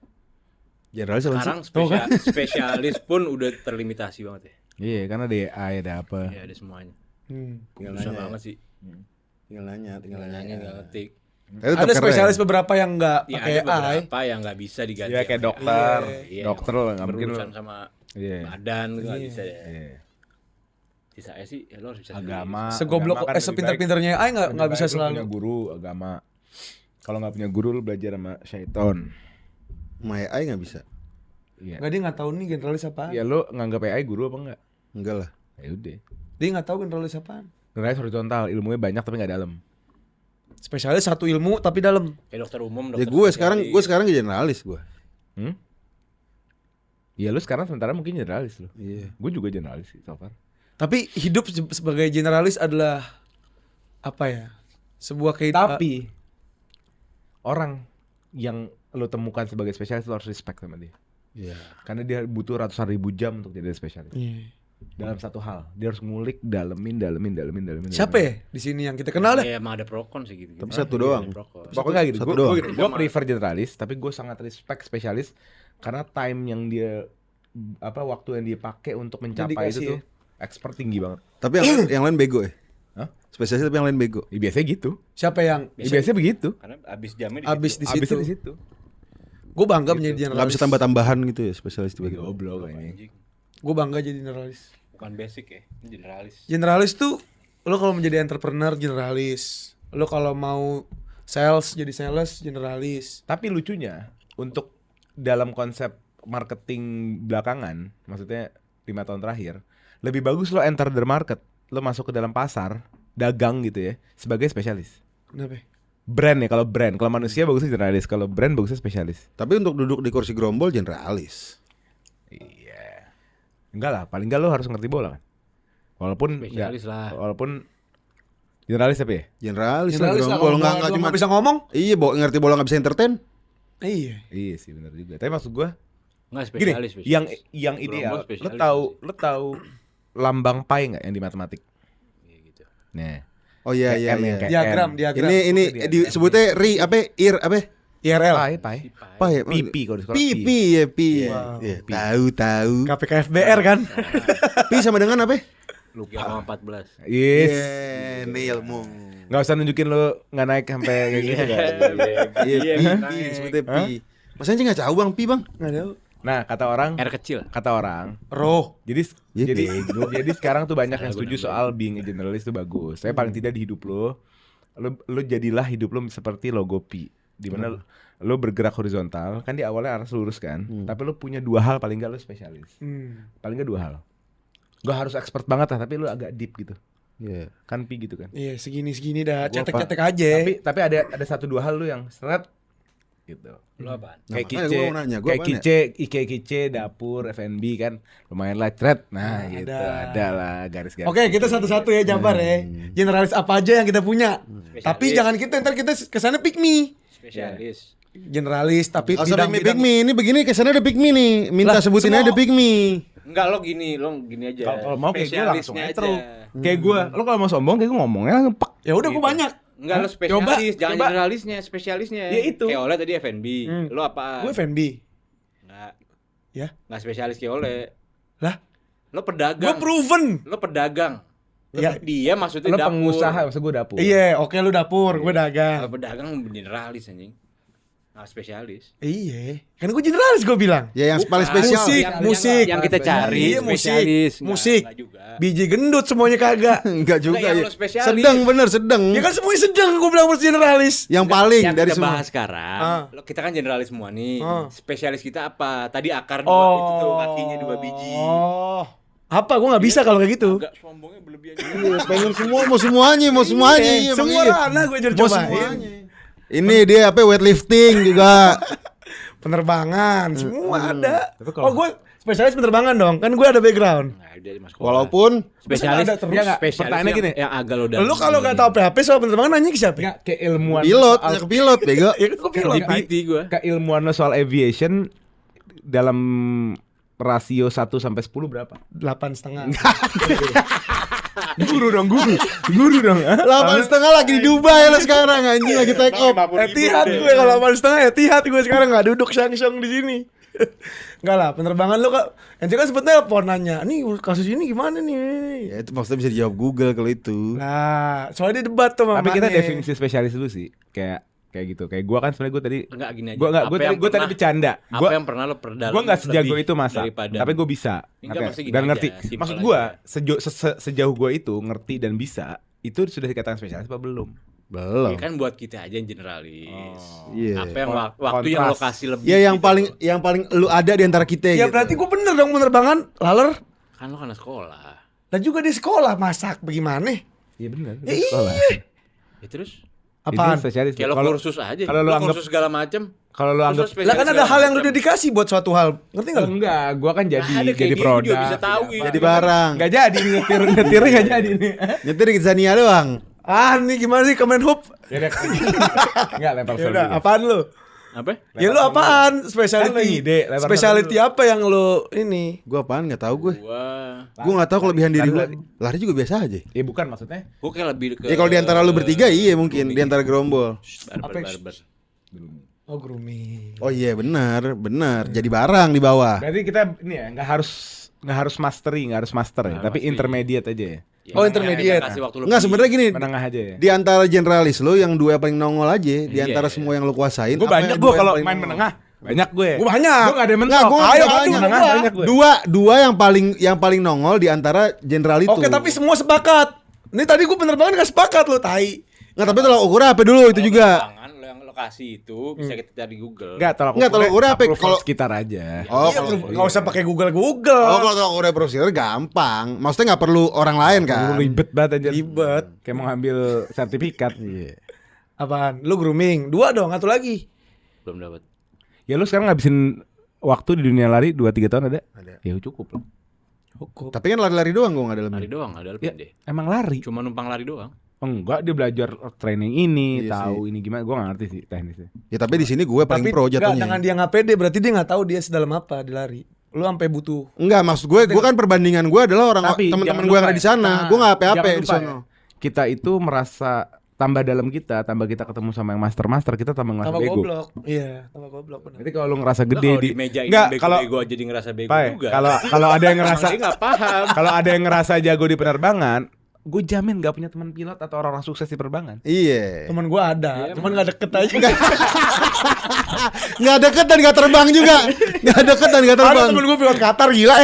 Generalis apa sih? sekarang spesialis pun udah terlimitasi banget ya. Iya, karena ada AI, ada apa. Iya, ada semuanya. Tinggal Susah nanya. banget sih. Tinggal nanya. Nanya enggak ngetik. Tapi tetap Ada keren. spesialis beberapa yang nggak Ya pakai ada AI. beberapa yang nggak bisa diganti. Ya kayak sama dokter. AI. Iya, Dokter lah, nggak mungkin berurusan lo. sama Iya. badan tuh nggak Iya. bisa ya. Iya. Di saya sih ya lo harus bisa Agama. Segoblok, agama kan lebih sepinter-pinternya AI nggak baik- bisa lebih baik lu selalu. punya guru agama. Kalau nggak punya guru lu belajar sama syaiton. My AI nggak bisa. Iya. Nggak, dia nggak tahu nih generalis apaan. Ya lu nganggap AI guru apa enggak? Enggak lah. Ya udah. Dia nggak tahu generalis apaan. Generalis horizontal, ilmunya banyak tapi nggak dalam. Spesialis satu ilmu tapi dalam. Kayak dokter umum, Ya dokter gue sekarang generalis gue. Hmm? Ya lu sekarang sementara mungkin generalis lu. Iya. Gue juga generalis sih so far. Tapi hidup sebagai generalis adalah apa ya? Sebuah kehidupan. Tapi orang yang lo temukan sebagai spesialis lo harus respect sama dia. Iya. Karena dia butuh ratusan ribu jam untuk jadi spesialis. Dalam satu hal, dia harus ngulik, dalemin. Siapa ya di sini yang kita kenal dah? Ya emang ada prokon sih gitu. Tapi satu doang. Pokoknya gitu. Satu Gue doang. gitu. Gue prefer generalis, tapi gue sangat respect spesialis karena time yang dia waktu yang dia pakai untuk mencapai Dedikasi itu tuh expert tinggi banget. Tapi yang lain bego ya. Hah? Spesialis tapi yang lain bego. Ya, biasanya gitu. Siapa yang Ya, biasanya begitu. Karena abis jamnya di abis situ. di Abisnya di situ? situ. Gue bangga menjadi Nggak generalis. bisa tambah-tambahan gitu ya spesialis tiba-tiba. Goblok ini. Anjing. Gue bangga jadi generalis. Bukan basic ya, ini generalis. Generalis tuh lo kalau menjadi entrepreneur generalis. Lo kalau mau sales jadi sales generalis. Tapi lucunya untuk dalam konsep marketing belakangan, maksudnya 5 tahun terakhir, lebih bagus lo enter the market, lo masuk ke dalam pasar, dagang gitu ya, sebagai spesialis. Kenapa? Brand ya, kalau manusia bagusnya generalis, kalau brand bagusnya spesialis. Tapi untuk duduk di kursi gerombol generalis. Iya. Enggak lah, paling enggak lo harus ngerti bola kan. Walaupun Spesialis lah. Walaupun generalis tapi ya. Generalis lah Generalis lah gerombol kalau nggak nggak cuma bisa ngomong. Iya, ngerti bola nggak bisa entertain. Iya. Iya sih benar juga. Tapi maksud gua Enggak gini, spesialis. yang Gerombol ideal, lo spesialis tahu lambang pi nggak yang di matematik? Iya gitu. Nah, Oh iya Kayak iya M yang iya. kayak Diagram, M. diagram. Ini disebutnya IRL. pi. Apa ya? Pi kalau di sekolah Pi ya pi. Wow. Ya, tahu. KPKFBR kan. Pi sama dengan apa? Lupa sama 14. Yes. Ini ilmu. Nggak usah nunjukin lo nggak naik sampai kayak gitu kan. Iya, pi disebutnya pi. Mas Anjing nggak tahu bang, pi bang. Nggak tahu. Nah, kata orang, Roh. jadi Ya, jadi sekarang tuh banyak yang setuju soal being a generalist itu bagus. Saya paling tidak di hidup lo jadilah hidup lo seperti logo pi, di mana lo bergerak horizontal, kan di awalnya arah lurus kan, tapi lo punya 2 hal paling nggak lo spesialis, paling nggak 2 hal. Gak harus expert banget lah, tapi lo agak deep gitu, Iya. kan pi gitu kan. Iya segini dah. Gua Cetek-cetek aja. Tapi ada 1-2 hal lo yang seret gitu. Lu apaan? Kayak Makanya gua mau nanya, gua kayak apaan kice, dapur, F&B kan lumayan lah, thread. Nah, gitu, ada lah garis-garis. Oke, kita satu-satu ya Jabar ya. Generalis apa aja yang kita punya. Tapi jangan kita ntar kita kesana pick me. Spesialis. Generalis tapi Oh, sampai bidang-bidang. Big Me ini begini kesana ada Big Me nih. Minta Lah, sebutin semua- aja Big Me. Enggak lo gini aja. Kalau mau kayak gue langsung Spesialisnya aja terus. Kayak gue, lo kalau mau sombong kayak gue ngomongnya langsung pak. Ya udah gua banyak. Enggak lo Hah? spesialis, jangan Coba. generalisnya, spesialisnya. Ya itu. Kayak Oleh tadi F&B. Lo apaan? Gue F&B. Enggak. Ya. Enggak spesialis kayak Oleh. Lah, Lo gue pedagang. proven. Lo pedagang. Ya. Dia maksudnya Lo dapur. pengusaha, maksud gue dapur. Iya, oke lu dapur, gue Kalau dagang. pedagang generalis anjing. Nah, spesialis. Iya, kan gue generalis gue bilang. Ya yang paling Bukan. spesial. Musik. Yang kita cari Iya, spesialis. musik. Enggak juga. Biji gendut semuanya kagak. Enggak juga Enggak, yang ya. lo spesialis. Sedang bener sedang. Ya kan semuanya sedang gue bilang harus generalis. Yang paling Yang dari kita semua. bahas sekarang, kita kan generalis semua nih. Spesialis kita apa? Tadi akar dua itu tuh kakinya 2 biji. Oh. Apa? Gue nggak bisa kalau kayak gitu. Agak sombongnya berlebihan. Iya, pengen semua mau semuanya. Iya, emang semua iya. ranah gue jadi Mau cobain. semuanya. Ini dia apa weightlifting juga. Penerbangan, semua ada. Tapi kalau- Oh gue spesialis penerbangan dong, kan gue ada background. Nah, dia masuk Walaupun spesialis Masa nggak ada terus? Ya nggak, spesialis pertanyaannya yang, gini. yang agak lo dalam. Lu kalau nggak tahu PHP soal penerbangan nanya ke siapa? Enggak, keilmuan pilot, soal- ya ke pilot bego. Ya kan gue pilot. PT gue. keilmuan lo soal aviation dalam rasio 1 sampai 10 berapa? 8,5. Guru dong. 8,5 lagi di Dubai lo sekarang anjing lagi take off. Etihad gue kalau 8,5 Etihad gue sekarang nggak duduk syang-syang di sini. Enggak lah, penerbangan lu kok. Ente kan sempet nelpon nanya, nih kasus ini gimana nih? Ya itu maksudnya bisa dijawab Google kalau itu. Nah, soalnya dia debat tuh Tapi kita mamanya. definisi spesialis dulu sih. Kayak gitu. Kayak gua kan sebenarnya gua tadi Enggak gini aja. Gua tadi bercanda. Apa yang pernah lo perdalam? Gua nggak sejago lebih itu masa. daripada- Tapi gua bisa. Enggak, Ngerti? maksudnya gini Dan aja, ngerti. simpel Maksud aja. gua sejauh gua itu ngerti dan bisa, itu sudah dikatakan spesialis apa belum? Belum. Ya kan buat kita aja yang generalis. Iya. Apa yang waktu yang Kontras. lokasi lebih. Ya yang gitu. paling lu ada di antara kita Ya gitu. berarti gue bener dong penerbangan laler. Kan lo kan sekolah. Dan juga di sekolah masak bagaimana? Iya benar. Ya sekolah. Ya terus Apaan? Itu spesialis. kayak lo Kalau- kursus aja. kalau lo Lo anggap- kursus segala macam. Kalau lu anggap Lah kan ada hal yang udah dikasih buat suatu hal. Ngerti enggak? enggak, gua kan Nggak ada, kayak jadi dia produk. juga bisa tahu gitu. Jadi barang. Enggak jadi nyetirnya enggak jadi nih. Nyetir di Zania doang. Ah, nih gimana sih Kemenhub? Ya udah. Enggak lempar Ya sel udah, dulu. apaan lu? Apa? Ya lu apaan? Kan lu Specialty. ide, lempar Specialty dulu. apa yang lu ini? Gua apaan enggak tahu gue. Gua Gue nggak tahu kelebihan diri gue. Lari. Lari juga biasa aja. Ya bukan maksudnya. kayak lebih ke Ya kalau di antara lu bertiga iya mungkin di antara gerombol. barber. Oh, grooming. Oh iya benar. Jadi barang di bawah. Berarti kita ini ya nggak harus mastery, nggak harus master ya, tapi intermediate aja ya. Ya, Oh, intermediate. kasih waktu Enggak lebih. sebenarnya gini. Menengah aja ya. Di antara generalis lo yang dua yang paling nongol aja di Iya. antara semua yang lo kuasain. Gue apa banyak yang gue dua kalau yang paling main nongol? menengah. Banyak gue. Gue banyak. Gue nggak ada yang Nggak, mentok. gua Ayo, nggak aduh, banyak. menengah banyak gue. Dua yang paling nongol di antara general itu. Oke, tapi semua sepakat. Ini tadi gue penerbangan gak sepakat lo, tai. Nggak, tapi tolak ukur apa dulu itu Kalau juga. penerbangan, lo yang lokasi itu bisa kita cari Google. Enggak, tolak Nggak, tolak ukur apa? approval Kalau- sekitar aja. Oh, Iya, kalau nggak usah pakai Google. Oh, kalau tolak ukur profesional gampang. Maksudnya nggak perlu orang lain kan. Lu ribet banget aja. Ribet. Kayak mau ngambil sertifikat. Iya. Apaan? Lu grooming. 2 dong, satu lagi. Belum dapat. Ya lu sekarang ngabisin waktu di dunia lari 2-3 tahun ada? Ada. Ya cukup lah. Hukum. Tapi kan lari-lari doang gue nggak ada Lari lebih. doang, ada lebih Ya, deh. emang lari. Cuma numpang lari doang. Enggak, dia belajar training ini, Iya tahu ini gimana. Gua nggak ngerti sih teknisnya. Ya tapi di sini gue paling Tapi pro nggak, dengan jatuhnya. dia nggak pede, berarti dia nggak tahu dia sedalam apa di lari. Lu sampai butuh. Enggak, maksud gue kan perbandingan gue adalah orang Tapi teman-teman jangan gue yang lupa ada di ya. sana. Nah, Gue nggak apa-apa jangan di lupa sana. ya. Kita itu merasa tambah dalam kita, tambah kita ketemu sama yang master, kita tambah ngerasa Tambah bego. goblok. Iya, tambah goblok benar. Berarti kalau lu ngerasa Lah, gede kalau di di meja ini Enggak, kalau bego aja jadi ngerasa bego Pai, juga. kalau ada yang ngerasa Dia nggak paham. kalau ada yang ngerasa jago di penerbangan, gue jamin gak punya teman pilot atau orang-orang sukses di penerbangan. Iya. Temen gua ada, Iya, cuman nggak deket aja. Nggak deket dan nggak terbang juga. Nggak deket dan nggak Ada terbang. temen gua pilot Qatar gila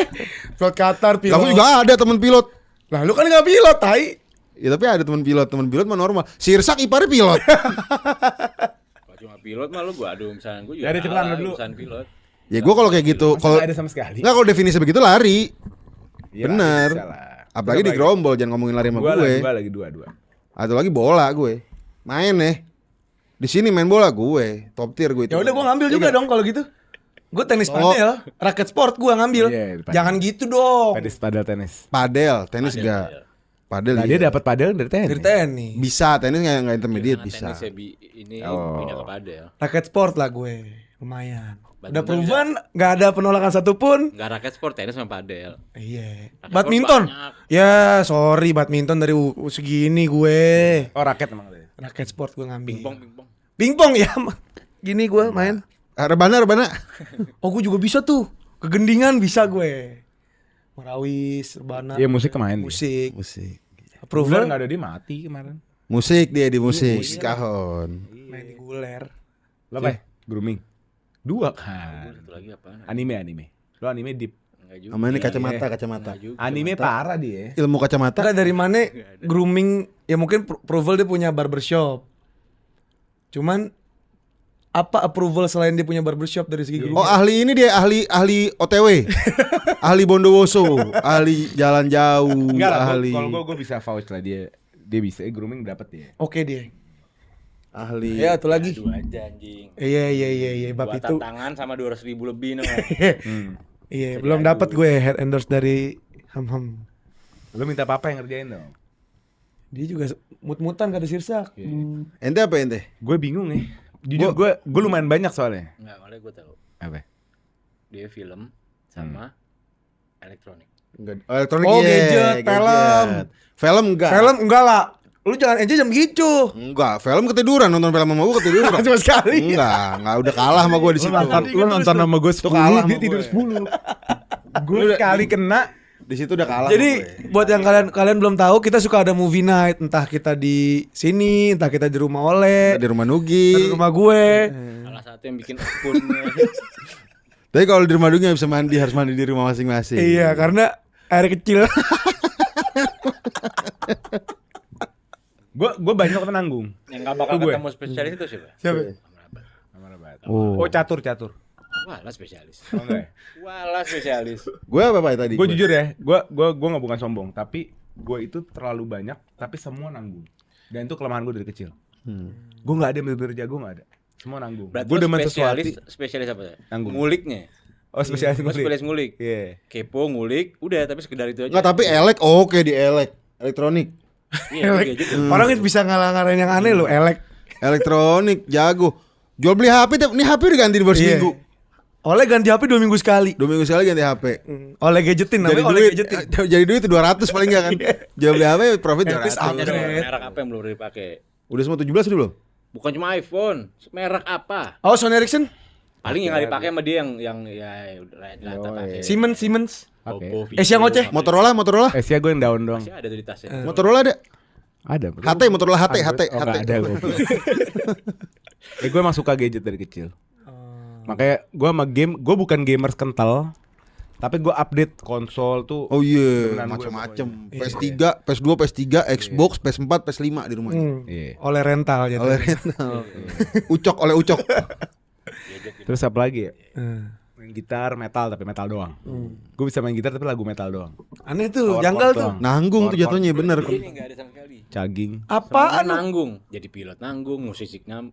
Pilot Qatar, pilot. Aku juga ada teman pilot. Lah lu kan nggak pilot, tai. Ya tapi ada teman pilot mah normal. Si Irsak iparnya pilot. Kalau cuma pilot mah lu gua aduh misalnya gua juga. Dari cepetan kalah, dulu. urusan pilot. Ya gue kalau kayak gitu, Masa kalau nggak ada sama sekali. nggak kalau definisi begitu lari. Iya, Bener. bisa lah. Apalagi di gerombol, jangan ngomongin lari sama gue. Gua lagi dua. Atau lagi bola gue. Main di sini main bola gue, top tier gue itu. Ya udah gua ngambil juga dong kalau gitu. Gua tenis padel, raket sport gua ngambil. Iya, padel. Jangan gitu dong. Padel tenis. Padel, tenis enggak. Padel Nah, iya. dia dapat padel dari tenis. Dari tenis. Bisa, tenis nggak intermediate Karena bisa. tenis ya ini Oh. pindah ke padel. Raket sport lah gue. Lumayan. Udah Badminton proven nggak ada penolakan satupun. Enggak raket sport, tenis sama padel. Iya. Raket Badminton. sport banyak. Ya, sorry badminton dari segini gue. Oh, raket emang dia. Raket sport gue ngambil. Pingpong. Pingpong ya. Gini gue main. Rebana. Oh, gue juga bisa tuh. Kegendingan bisa gue. Merawis, rebana. Iya, musik kemarin. Musik. Musik. Bener Approval enggak ada dia mati kemarin. Musik dia di musik, kahon. main di guler. Lo, Pai? Grooming. 2 kan. Satu lagi apaan? Anime. Lo anime deep. Enggak juga. Sama ini Iya, kacamata. Enggak juga. Anime parah dia. Ilmu kacamata. Enggak dari mana grooming ya mungkin approval dia punya barbershop. Cuman apa approval selain dia punya barbershop dari segi grooming? Oh ahli ini dia ahli OTW, ahli Bondowoso, ahli jalan jauh, Enggak lah, ahli kalau gue bisa vouch lah dia bisa grooming dapat dia. Oke dia. ahli. Ya satu lagi. Aduh aja anjing. Iya bab Buat itu. tantangan sama 200.000 lebih no. Iya, belum dapat gue head endorse dari Ham. Lo minta papa yang ngerjain dong. Dia juga mut-mutan kata Sirsak. Ente apa ente? Gue bingung nih. Jujur gue lumayan banyak soalnya. Enggak, malah gue tahu. Apa? Dia film sama elektronik. Elektronik Oh, iya, gadget, film. Film enggak. Film enggak lah. Lu jangan aja jam gitu. Enggak, film ketiduran, nonton film sama gua ketiduran. Cuma sekali. Enggak udah kalah sama gua di situ. Lo nonton sama gue 10, kalah sama dia tidur gue. 10. Gue sekali kena. Di situ udah kalah. Jadi sama gue. buat yang kalian belum tahu, kita suka ada movie night, entah kita di sini, entah kita di rumah Oleh, di rumah Nugi. di rumah gue. Salah satu yang bikin akunnya. Tapi kalau di rumah Nugi nggak bisa mandi, harus mandi di rumah masing-masing. Iya, karena air kecil. Gue banyak penanggung. Yang gak bakal Itu gue. ketemu spesialis itu siapa? Siapa? Amrabat. Oh catur. Walah spesialis. Oh, enggak ya? Walah spesialis. Gue apa tadi? Gue jujur ya, gue nggak bukan sombong, tapi gue itu terlalu banyak, tapi semua nanggung. Dan itu kelemahan gue dari kecil. Gue nggak ada yang bener-bener jago, nggak ada. Semua nanggung. Berarti Gue lo demen spesialis, sesuatu. spesialis apa ya? Nanggung. Nguliknya. Oh spesialis Lo spesialis ngulik. Iya. Kepo, ngulik, udah tapi sekedar itu aja. Enggak, tapi oke di elektronik. Iya, kayak gitu. Orang bisa ngalah-ngalahin yang aneh loh, elek. Elektronik jago. Jual beli HP, ini HP udah ganti di baru Iya. seminggu. Oleh ganti HP 2 minggu sekali. 2 minggu sekali ganti HP. Oleh gadgetin Jadi namanya, oleh duit, gadgetin. jadi duit 200 paling enggak kan? Jual beli HP profit Habis 200. Tanya dong, upgrade. merek apa yang belum pernah dipakai? Udah semua 17 udah belum? Bukan cuma iPhone, merek apa? Oh, Sony Ericsson? Paling yang nggak dipakai sama dia yang ya udah rata pakai. Siemens. Oke. Oppo, Asia Vivo, ngoceh. Motorola. Asia gue yang down doang. Masih ada tuh di tasnya. Motorola ada. Ada. HT, Motorola HT. Oh, nggak ada gue. Gue emang suka gadget dari kecil. Makanya gue sama game, gue bukan gamers kental, tapi gue update konsol tuh. Oh iya, Demenan gue macam-macam. pokoknya. PS3, PS2, PS3, Xbox, PS4, PS5 di rumahnya. Iya. Oleh rental gitu. Oleh rental. Ucok oleh Ucok. Terus apa lagi ya? Eh. Main gitar metal tapi metal doang. Gue bisa main gitar tapi lagu metal doang. Aneh tuh, Power janggal chord tuh. doang. Nanggung tuh jatuhnya bener. Ini nggak ada sama sekali. Caging. Apaan Apaan? nanggung? Jadi pilot nanggung, musisinya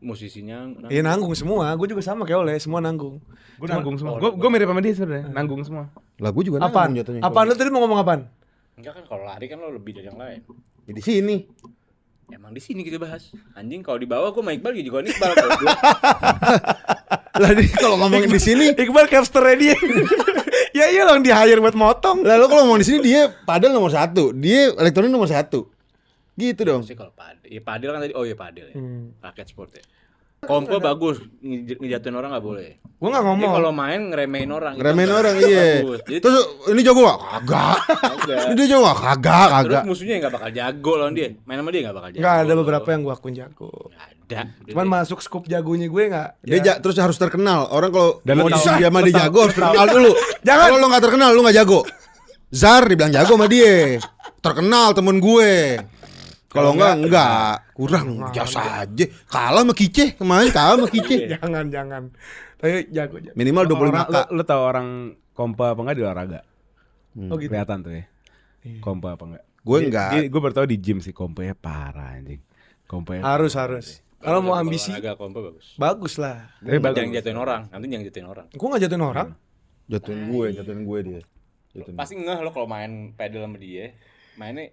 nanggung. Iya nanggung semua, gue juga sama kayak Oleh, semua nanggung. Gue nanggung semua. Gue mirip sama dia sebenarnya. Nanggung semua. Lagu juga Apaan? nanggung jatuhnya. Apaan lu tadi mau ngomong apaan? Enggak kan kalau lari kan lo lebih dari yang lain. Ya, di sini. Emang di sini kita bahas. Anjing kalau di bawah gue sama Iqbal juga Iqbal goblok. Lah di kalau ngomongin di sini, Iqbal capsternya dia. Ya iya lang di hire buat motong. lalu kalau ngomong di sini dia padel nomor 1, dia elektronik nomor 1. Gitu dong. Maksudnya kalau padel, ya padel kan tadi, oh iya padel ya. Raket sport ya. Kompo bagus, ngejatuhin orang nggak boleh. Gue nggak Jadi ngomong. kalau main ngeremehin orang. itu Ngeremehin nggak- orang nggak iya. bagus. Jadi Terus ini jago gak? Kagak. kagak. Ini dia jago gak? Kagak, Terus kagak. musuhnya nggak bakal jago lawan dia. Main sama dia nggak bakal jago. Nggak ada beberapa yang gue akuin jago. Nggak ada. Cuman masuk scoop jagonya gue nggak. Dia terus harus terkenal. Orang kalau Dan mau lu tahu- dia sama dia jago harus terkenal dulu. Jangan. Kalau lu gak terkenal lu gak jago. Zar dibilang jago sama dia. Terkenal temen gue. Kalau enggak. Kurang jasa aja. Kalah sama Kice kemarin, kalah sama Kice. Jangan. Tapi jago. Minimal 25k. Lu tau orang kompa apa enggak di olahraga? Oh gitu. Kelihatan tuh ya. Kompa apa enggak? Gue enggak. Gue baru tau di gym sih kompanya parah anjing. Kompanya Harus. Kalau mau Kalau ambisi, olahraga kompo bagus. bagus lah. Tapi bagus. Jangan jatuhin orang. Nanti jangan jatuhin orang. Gue nggak jatuhin orang. Jatuhin gue dia. Jatuhin. Pasti ngeh lo kalau main pedal sama dia. Mainnya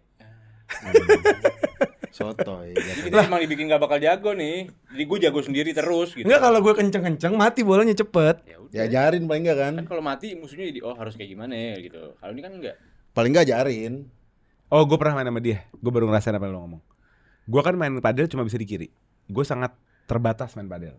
Sotoy. jadi kita emang dibikin gak bakal jago nih. Jadi gue jago sendiri terus gitu. Enggak, kalau gue kenceng-kenceng mati bolanya cepet. Ya udah. Diajarin paling enggak kan? Kan kalau mati musuhnya jadi oh harus kayak gimana ya gitu. Kalau ini kan enggak. Paling enggak ajarin. Oh, gue pernah main sama dia. Gue baru ngerasain apa yang lo ngomong. Gue kan main padel cuma bisa di kiri. Gue sangat terbatas main padel.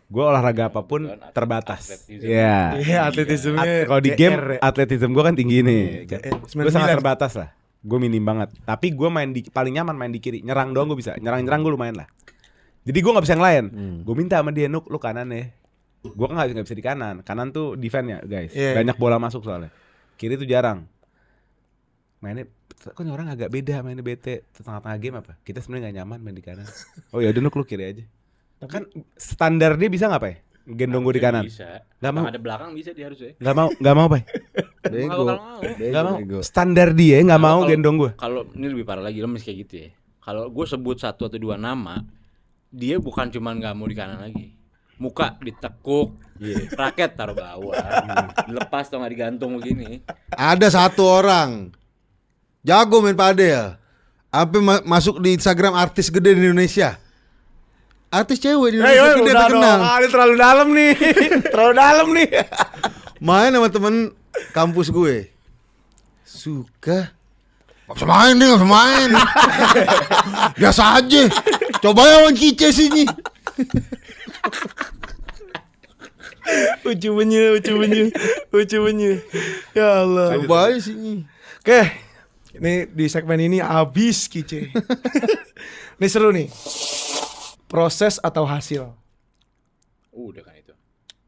Gue olahraga apapun Kan terbatas. atletisme. Iya. Iya, atletismenya. Kalau di game atletisme gue kan tinggi nih. Gue 99. sangat terbatas lah. Gue minim banget. Tapi gue paling nyaman main di kiri. Nyerang doang gue bisa. Nyerang gue lumayan lah. Jadi gue nggak bisa yang lain. Gue minta sama dia, Nuk, lu kanan ya. Gua kan nggak bisa di kanan. Kanan tuh defense ya guys. Iya. Banyak bola masuk soalnya. Kiri tuh jarang. Mainnya kok ini orang agak beda mainnya bete tengah-tengah game apa? Kita sebenarnya nggak nyaman main di kanan. Oh ya udah lu kiri aja. Kan standar dia bisa nggak Pak? Gendong gue di kanan. Bisa. Nggak mau. Ada belakang bisa dia harusnya. Nggak mau Pak. Bego. Kalau Nggak mau. Bego. Standar dia nggak mau Kalau- gendong gue. Kalau ini lebih parah lagi lo mesti kayak gitu ya. Kalau gue sebut 1 atau 2 nama, dia bukan cuma nggak mau di kanan lagi. Muka ditekuk, raket taruh bawah, dilepas atau nggak digantung begini. Ada satu orang jago main padel. Sampai masuk di Instagram artis gede di Indonesia. Artis cewek di Indonesia gede terkenal. Ini terlalu dalam nih. Terlalu dalam nih. Main sama temen kampus gue. Suka. Gak bisa main dia, gak bisa main. Biasa aja. Coba ya lawan Cice sini. Lucu banyak. Ya Allah. Coba aja sini. Oke. Ini di segmen ini habis Kice. Ini seru nih. Proses atau hasil? Udah kan itu.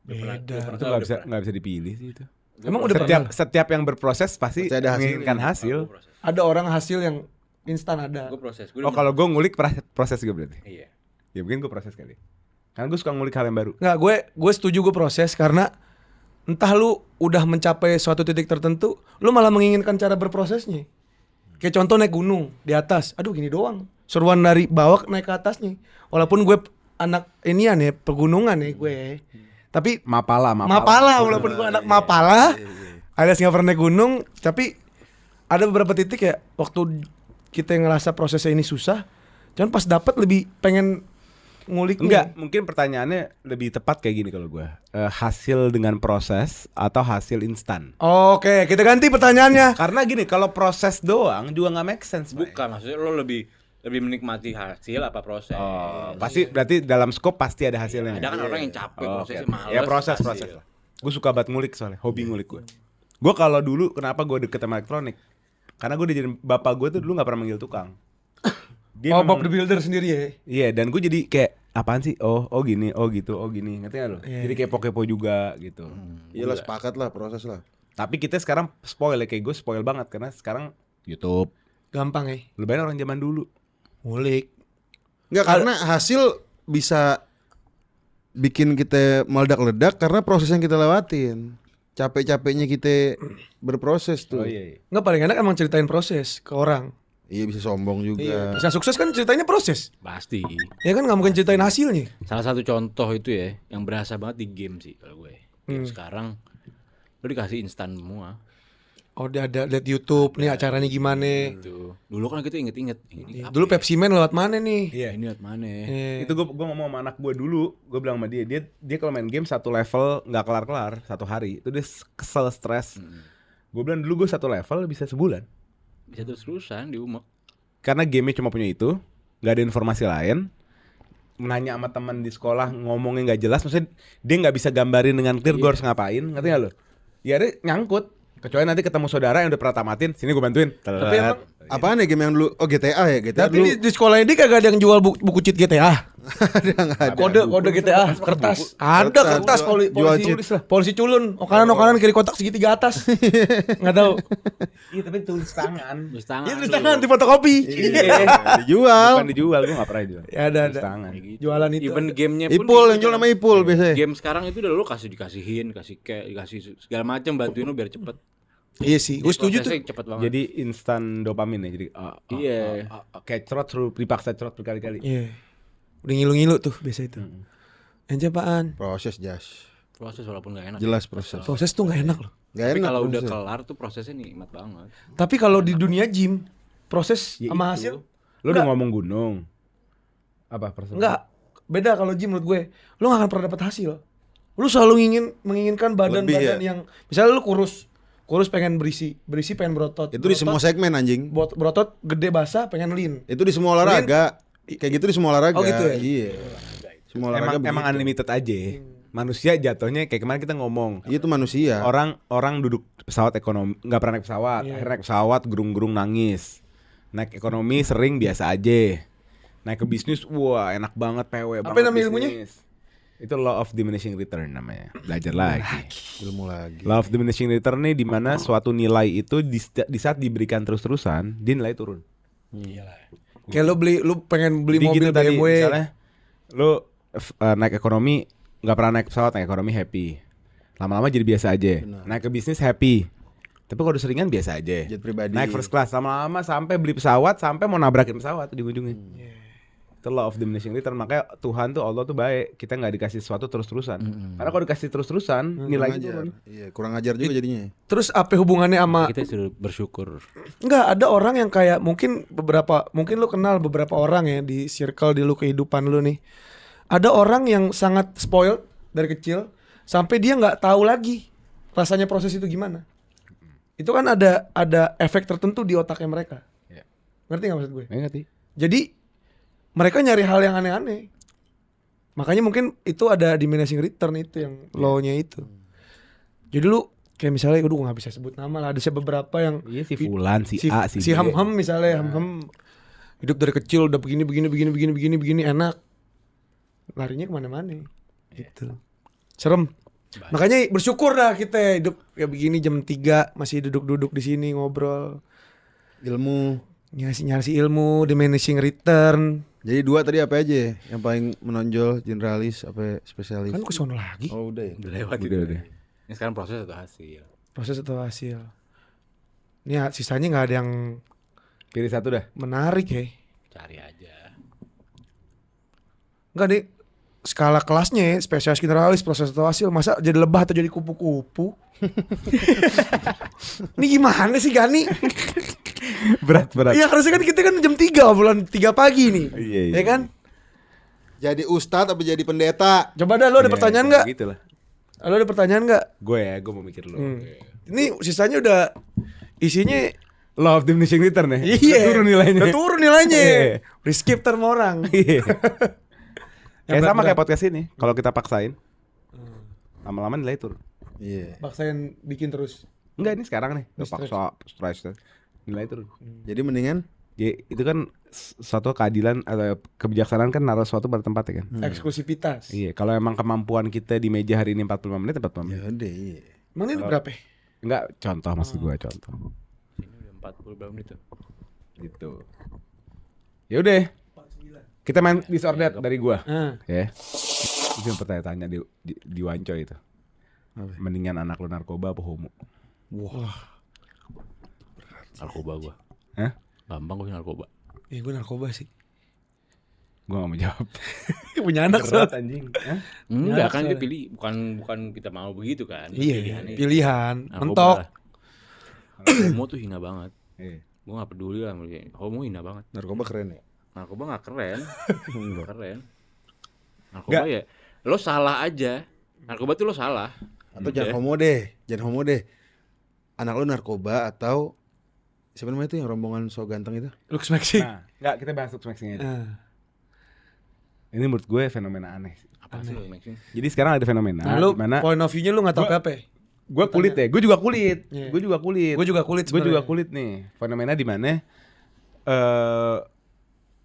Beda. Itu nggak bisa dipilih sih itu. Emang udah pernah? Setiap yang berproses pasti Pasti ada hasilnya. menginginkan hasil. Ada orang hasil yang instan ada. Gue proses. Oh kalau gue ngulik proses gue berarti. Iya. Ya mungkin gue proses kali. Karena gue suka ngulik hal yang baru. Nggak, gue setuju gue proses karena entah lu udah mencapai suatu titik tertentu, lu malah menginginkan cara berprosesnya. Kayak contoh naik gunung di atas, aduh gini doang. Seruan dari bawah naik ke atasnya. Walaupun gue anak inian ya, pegunungan ya gue. Tapi Mapala. Mapala, walaupun gue anak Mapala, alias nggak pernah naik gunung, tapi ada beberapa titik ya waktu kita ngerasa prosesnya ini susah, cuman pas dapet lebih pengen nguliknya. Enggak, mungkin pertanyaannya lebih tepat kayak gini kalau gue. Hasil dengan proses atau hasil instan? Oke, kita ganti pertanyaannya. Karena gini, kalau proses doang juga nggak make sense. Pak. Bukan, maksudnya lo lebih menikmati hasil apa proses. Oh, pasti berarti dalam scope pasti ada hasilnya. Ada kan orang yang capek Oh, prosesnya oke. malas. Ya proses. hasil. Gue suka banget ngulik soalnya, hobi ngulik gue. Gue kalau dulu kenapa gue deket sama elektronik? Karena gue dijadiin bapak gue tuh dulu nggak pernah manggil tukang. Dia Oh, memang- Bob the Builder sendiri ya. Iya, dan gue jadi kayak apaan sih? Oh gini, oh gitu, oh gini. Ngerti gak lo? Iya. Jadi kayak kepo juga gitu. Iyalah sepakat lah proses lah. Tapi kita sekarang spoil ya, kayak gue spoil banget karena sekarang YouTube. Gampang ya. Lebih banyak orang zaman dulu. Ngulik. Enggak, karena hasil bisa bikin kita meledak-ledak karena proses yang kita lewatin. Capek-capeknya kita berproses tuh. Oh iya. Nggak, paling enak emang ceritain proses ke orang. Iya, bisa sombong juga. Bisa sukses kan ceritainnya proses. Pasti. Ya kan nggak mungkin ceritain hasilnya. Salah satu contoh itu ya yang berasa banget di game sih kalau gue. Game sekarang lo dikasih instan semua. Oh, dia ada lihat YouTube nih acaranya gimana. Gitu. Dulu kan kita inget-inget ini apa Dulu ya? Pepsi Man lewat mana nih? Iya. Ini liat mana ya? Itu gue ngomong sama anak gue dulu, gue bilang sama dia kalau main game satu level nggak kelar-kelar satu hari, itu dia kesel, stres. Gue bilang dulu gue satu level bisa sebulan, Bisa terus-terusan diumek. karena gamenya cuma punya itu, nggak ada informasi lain. Nanya sama teman di sekolah ngomongnya nggak jelas, maksudnya dia nggak bisa gambarin dengan clear gue harus ngapain, ngerti nggak lo? Ya dia nyangkut, kecuali nanti ketemu saudara yang udah pernah tamatin, sini gue bantuin. Tapi emang Apaan ya game yang dulu? Oh, GTA ya, GTA tapi dulu. di sekolah ini kagak ada yang jual buku cheat GTA. Ada enggak ada. Kode GTA kertas. Ada kertas Jual polisi. Polisi culun. Oh kanan kiri kotak segitiga atas. Enggak tahu. Iya tapi tulis tangan. Terus tangan. Itu tulis tangan di fotokopi. Dijual. Bukan dijual, gue nggak pernah jual. Ya ada. Tulis tangan. Jualan itu. Even gamenya pun Ipul gitu yang jual kan. nama Ipul biasanya. Game sekarang itu udah lo dikasihin, dikasih segala macam bantuin lo biar cepet. Iya sih. Gue setuju tuh. Prosesnya cepet banget. Jadi instan dopamin ya, jadi Iya. kayak cerot suruh dipaksa cerot berkali-kali. Iya. Udah ngilu-ngilu tuh biasa itu. Ente apaan? Proses jas. Proses walaupun gak enak. Jelas proses. Proses tuh nggak enak loh. Gak Tapi enak. kalau udah prosesnya. kelar tuh prosesnya nikmat banget. Tapi kalau di dunia gym, proses Ya sama itu. hasil Lu udah Enggak. ngomong gunung. Apa persen? enggak. Beda kalau gym menurut gue. Lu gak akan pernah dapat hasil. Lu selalu menginginkan badan-badan Lebih, yang misalnya lu kurus pengen berisi pengen berotot. Itu di semua segmen anjing. berotot gede basah pengen lean. Itu di semua olahraga. Kayak gitu di semua olahraga. Oh, gitu ya? Iya. Semua olahraga Emang begitu. unlimited aja. Manusia jatuhnya kayak kemarin kita ngomong. Iya, itu manusia. Orang duduk pesawat ekonomi, nggak pernah naik pesawat. Iya. Akhirnya naik pesawat gerung-gerung nangis. Naik ekonomi sering biasa aja. Naik ke bisnis, wah enak banget PW Apa banget nama ilmunya? bisnis. Itu law of diminishing return namanya. Belajar lagi. Ilmu lagi. Law of diminishing return nih di mana suatu nilai itu di saat diberikan terus-terusan, dia nilai turun. Kayak lu pengen beli Jadi mobil gitu tadi, BMW. misalnya lu naik ekonomi nggak pernah naik pesawat, naik ekonomi happy. Lama-lama jadi biasa aja. Naik ke bisnis happy. Tapi kalau udah seringan biasa aja. Jet pribadi. Naik first class lama-lama sampai beli pesawat, sampai mau nabrakin pesawat di ujungnya. Itu law of diminishing return. Makanya Tuhan tuh, Allah tuh baik. Kita nggak dikasih sesuatu terus-terusan. Karena kalau dikasih terus-terusan, nilainya ajar. turun. Iya, kurang ajar juga jadinya. Terus apa hubungannya sama Kita sudah bersyukur. Enggak, ada orang yang kayak mungkin lu kenal beberapa orang ya di circle di lu kehidupan lu nih. Ada orang yang sangat spoiled dari kecil sampai dia nggak tahu lagi rasanya proses itu gimana. Itu kan ada efek tertentu di otaknya mereka. Iya. Ngerti nggak maksud gue? Ngerti? Jadi mereka nyari hal yang aneh-aneh. Makanya mungkin itu ada diminishing return itu yang law-nya itu. Jadi lu kayak misalnya gue nggak bisa sebut nama lah, ada beberapa yang Iya si Fulan, si A, si B. Ham misalnya Ham hidup dari kecil udah begini enak, larinya kemana-mana gitu, serem. Makanya bersyukur dah kita hidup ya begini jam 3 masih duduk-duduk di sini ngobrol, Ilmu. nyari ilmu, diminishing return. Jadi 2 tadi apa aja yang paling menonjol, generalis apa spesialis? Kan kesono lagi, Oh udah ya. Udah lewat Udah, itu. udah. Ini sekarang proses atau hasil? proses atau hasil. Ini sisanya nggak ada yang Pilih satu dah. menarik ya. Cari aja. Enggak deh, skala kelasnya ya, spesialis generalis, proses atau hasil. Masa jadi lebah atau jadi kupu-kupu? Ini gimana sih Gani? Berat. Iya harusnya kan kita kan jam 3 bulan 3 pagi nih. Iya. Ya kan? Jadi ustadz apa jadi pendeta? Coba dah lu ada pertanyaan nggak? Gitu lah. Lu ada pertanyaan nggak? Gue mau mikir dulu. Ini sisanya udah isinya Law of diminishing return ya. iya. Udah turun nilainya. Udah turun nilainya. Iya. Di skip term orang. Iya. Kayak sama berat-berat. kayak podcast ini. Kalau kita paksain, lama-lama nilai turun. Iya. Paksain bikin terus. Enggak, ini sekarang nih. Udah Stress. paksa, stress, nilai turun. Jadi mendingan Ya, itu kan suatu keadilan atau kebijaksanaan kan naruh sesuatu pada tempatnya kan. Eksklusivitas. Iya, kalau emang kemampuan kita di meja hari ini 45 menit, 45 menit. ya udah iya. Emang ini berapa? Enggak, contoh maksud gue, contoh. Ini udah 40 berapa menit tuh? Gitu. Ya udah. Kita main disordered dari gua. Ya. Itu yang pertanyaan di Wanco itu. Mendingan anak lu narkoba apa homo? Narkoba gua. Hah? Gampang gua narkoba. Iya gue narkoba sih. Gua gak mau jawab. Punya anak Berat soalnya. anjing. Hah? Enggak kan soalnya. dia pilih bukan kita mau begitu kan. Iya, Pilihannya pilihan. narkoba Mentok. lah. Kalau homo tuh hina banget. Iya. Gua gak peduli lah sama dia. Homo hina banget. Narkoba keren ya. Narkoba gak keren. Enggak keren. Narkoba Nggak. ya lo salah aja. Narkoba tuh lo salah. Atau jangan homo deh, jangan homo deh. Anak lu narkoba atau siapa namanya itu yang rombongan so ganteng itu? Lux Maxi. Nah, enggak kita bahas Maxing aja. Nah. Ini menurut gue fenomena aneh. Apa sih lo Maxim? Jadi sekarang ada fenomena Nah, lu di mana point of view-nya lu gak tau Gua- apa ya? gue kulit ya, gue juga kulit. Iya. Gue juga kulit. Gue juga kulit Gue juga sebenarnya. kulit nih. Fenomena di mana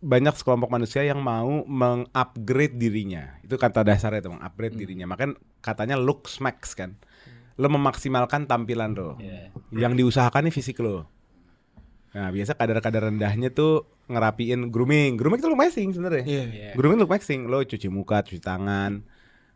banyak sekelompok manusia yang mau meng-upgrade dirinya. Itu kata dasarnya itu, meng-upgrade dirinya. Makanya katanya looks max kan. Lo memaksimalkan tampilan lo. Yang diusahakan nih fisik lo. Nah, biasa kadar-kadar rendahnya tuh ngerapiin grooming. Grooming itu look maxing sebenarnya. Iya. Grooming look maxing. Lo cuci muka, cuci tangan,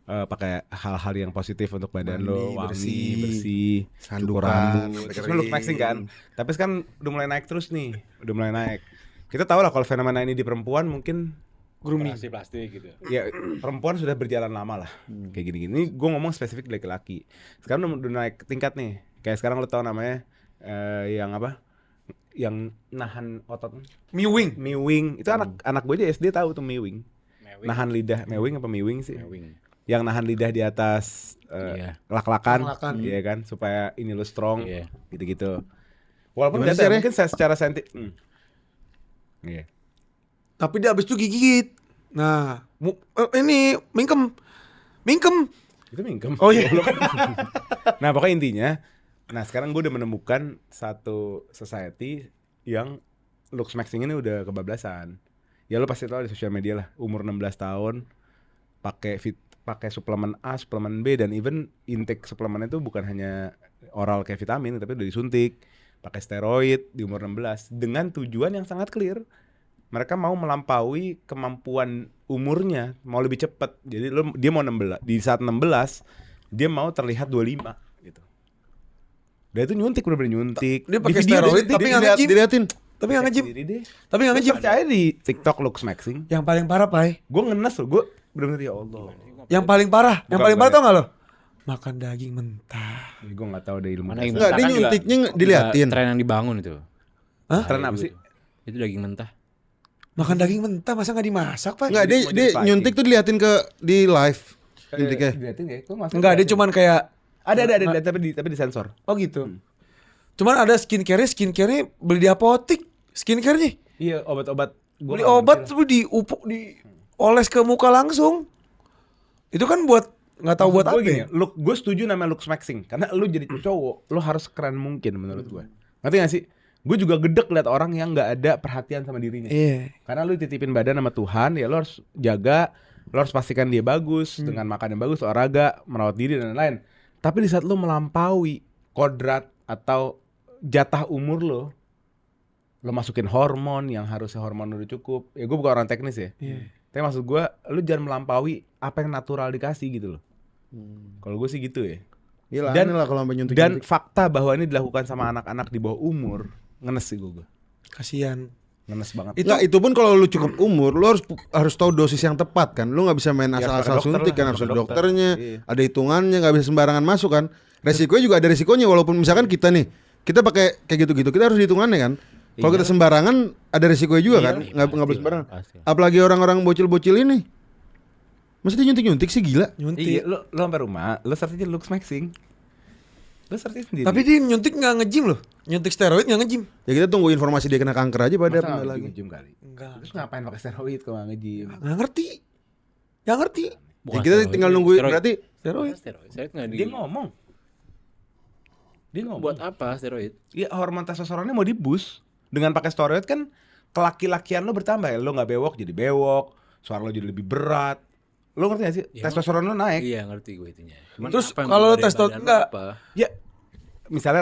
pakai hal-hal yang positif untuk badan lo, wangi, bersih, cukur sandukan, rambut. sampai Terus look maxing kan. Tapi sekarang udah mulai naik terus nih. Udah mulai naik. Kita tahu lah kalau fenomena ini di perempuan mungkin Grooming. Plastik gitu. ya perempuan sudah berjalan lama lah. Kayak gini-gini. Ini gue ngomong spesifik di laki-laki. Sekarang udah naik tingkat nih. Kayak sekarang lo tau namanya yang apa? Yang nahan otot Miwing. miwing. Itu anak gue aja SD tahu tuh miwing. Nahan lidah, mewing apa miwing sih? Yang nahan lidah di atas Iya. lak-lakan, Lak-lakan. iya kan, supaya ini lo strong, Iya. gitu-gitu. Walaupun Gimana biasa, sih, Re? mungkin secara iya. Tapi dia abis itu gigit. Nah, ini mingkem. Itu mingkem. Oh iya. Nah pokoknya intinya, nah sekarang gue udah menemukan satu society yang looks maxing ini udah kebablasan. Ya lo pasti tahu di sosial media lah, umur 16 tahun, pakai suplemen A, suplemen B, dan even intake suplemen itu bukan hanya oral kayak vitamin, tapi udah disuntik, pakai steroid di umur 16 dengan tujuan yang sangat clear. Mereka mau melampaui kemampuan umurnya, mau lebih cepat. Jadi dia mau 16, di saat 16 dia mau terlihat 25 gitu. Dia itu nyuntik, bener-bener nyuntik. Dia Di pakai video steroid dia- tapi dia- nggak dia- nge-gym. Diliatin. Tapi nggak nge-gym. sendiri deh. Tapi nggak Lu nge-gym. search aja di TikTok looks maxing. Yang paling parah, Pai. Gue ngenes loh, gue bener-bener ya Allah. Yang paling parah, yang Bukan, paling parah bukan. tau gak lo? Makan daging mentah. Gue gak tahu ada ilmu. Mana yang Enggak, mentah dia kan juga- nyuntiknya juga diliatin. Tren yang dibangun itu. Hah? Tren apa sih? Itu daging mentah. Makan daging mentah masa nggak dimasak, Pak? Enggak, dia Mau jadi Viking. nyuntik tuh diliatin di live. Nyuntiknya. Diliatin ya? Gua masuk Enggak, dia diliatin. cuman kayak ada tapi disensor. oh gitu. Cuman ada skincare-nya beli di apotik, skincare-nya. Iya, obat-obat. Gua Beli nggak obat ngerti tuh dioles ke muka langsung. Itu kan buat nggak tahu buat Gua apa. gini, Ya? gue setuju namanya looks maxing karena lu jadi cowok, lu harus keren mungkin menurut gue. Ngerti gak sih? Gue juga gedek liat orang yang nggak ada perhatian sama dirinya. Iya. Karena lu titipin badan sama Tuhan, ya lu harus jaga, lu harus pastikan dia bagus dengan makan yang bagus, olahraga, merawat diri dan lain-lain. Tapi di saat lu melampaui kodrat atau jatah umur lo masukin hormon yang harusnya hormon udah cukup. Ya gue bukan orang teknis ya. Iya. Tapi maksud gue, lu jangan melampaui apa yang natural dikasih gitu loh. Kalau gue sih gitu ya. Gila, Dan- aneh lah kalau sampai nyuntik. Dan fakta bahwa ini dilakukan sama anak-anak di bawah umur, ngenes sih gue. Kasihan. Ngenes banget. itu pun kalau lu cukup umur, lu harus tahu dosis yang tepat kan. Lu nggak bisa main Ya, asal-asal harus pakai suntik dokter kan, lah, harus harus ada pakai dokter. dokternya, Iya. ada hitungannya, nggak bisa sembarangan masuk kan. Resikonya juga ada resikonya, walaupun misalkan kita nih, kita pakai kayak gitu-gitu, kita harus hitungannya kan. Kalau kita sembarangan ada resikonya juga kan, nggak boleh sembarangan. Pasti. Apalagi orang-orang bocil-bocil ini, masa dia nyuntik-nyuntik sih gila. Nyuntik. Iya, lu sampai rumah, lu search aja looks maxing. Lu search aja sendiri. Tapi dia nyuntik nggak nge-gym loh. Nyuntik steroid nggak nge-gym. Ya kita tunggu informasi dia kena kanker aja pada masa pindah nggak lagi. nge-gym kali? Enggak. Terus ngapain pakai steroid kalau nggak nge-gym? Nggak ngerti. Nggak ngerti. Ya kita tinggal nunggu berarti Steroid. Steroid nggak di. Dia ngomong. Dia ngomong. Buat apa steroid? Iya, hormon testosteronnya mau di-boost. Dengan pakai steroid kan kelaki-lakian lo bertambah ya. Lo nggak bewok jadi bewok, suara lo jadi lebih berat. Lo ngerti gak sih? Ya, Testosteron lo naik. Iya ngerti gue itunya. Cuman Terus apa yang kalau berubah dari testosteron badan enggak. apa? Ya, misalnya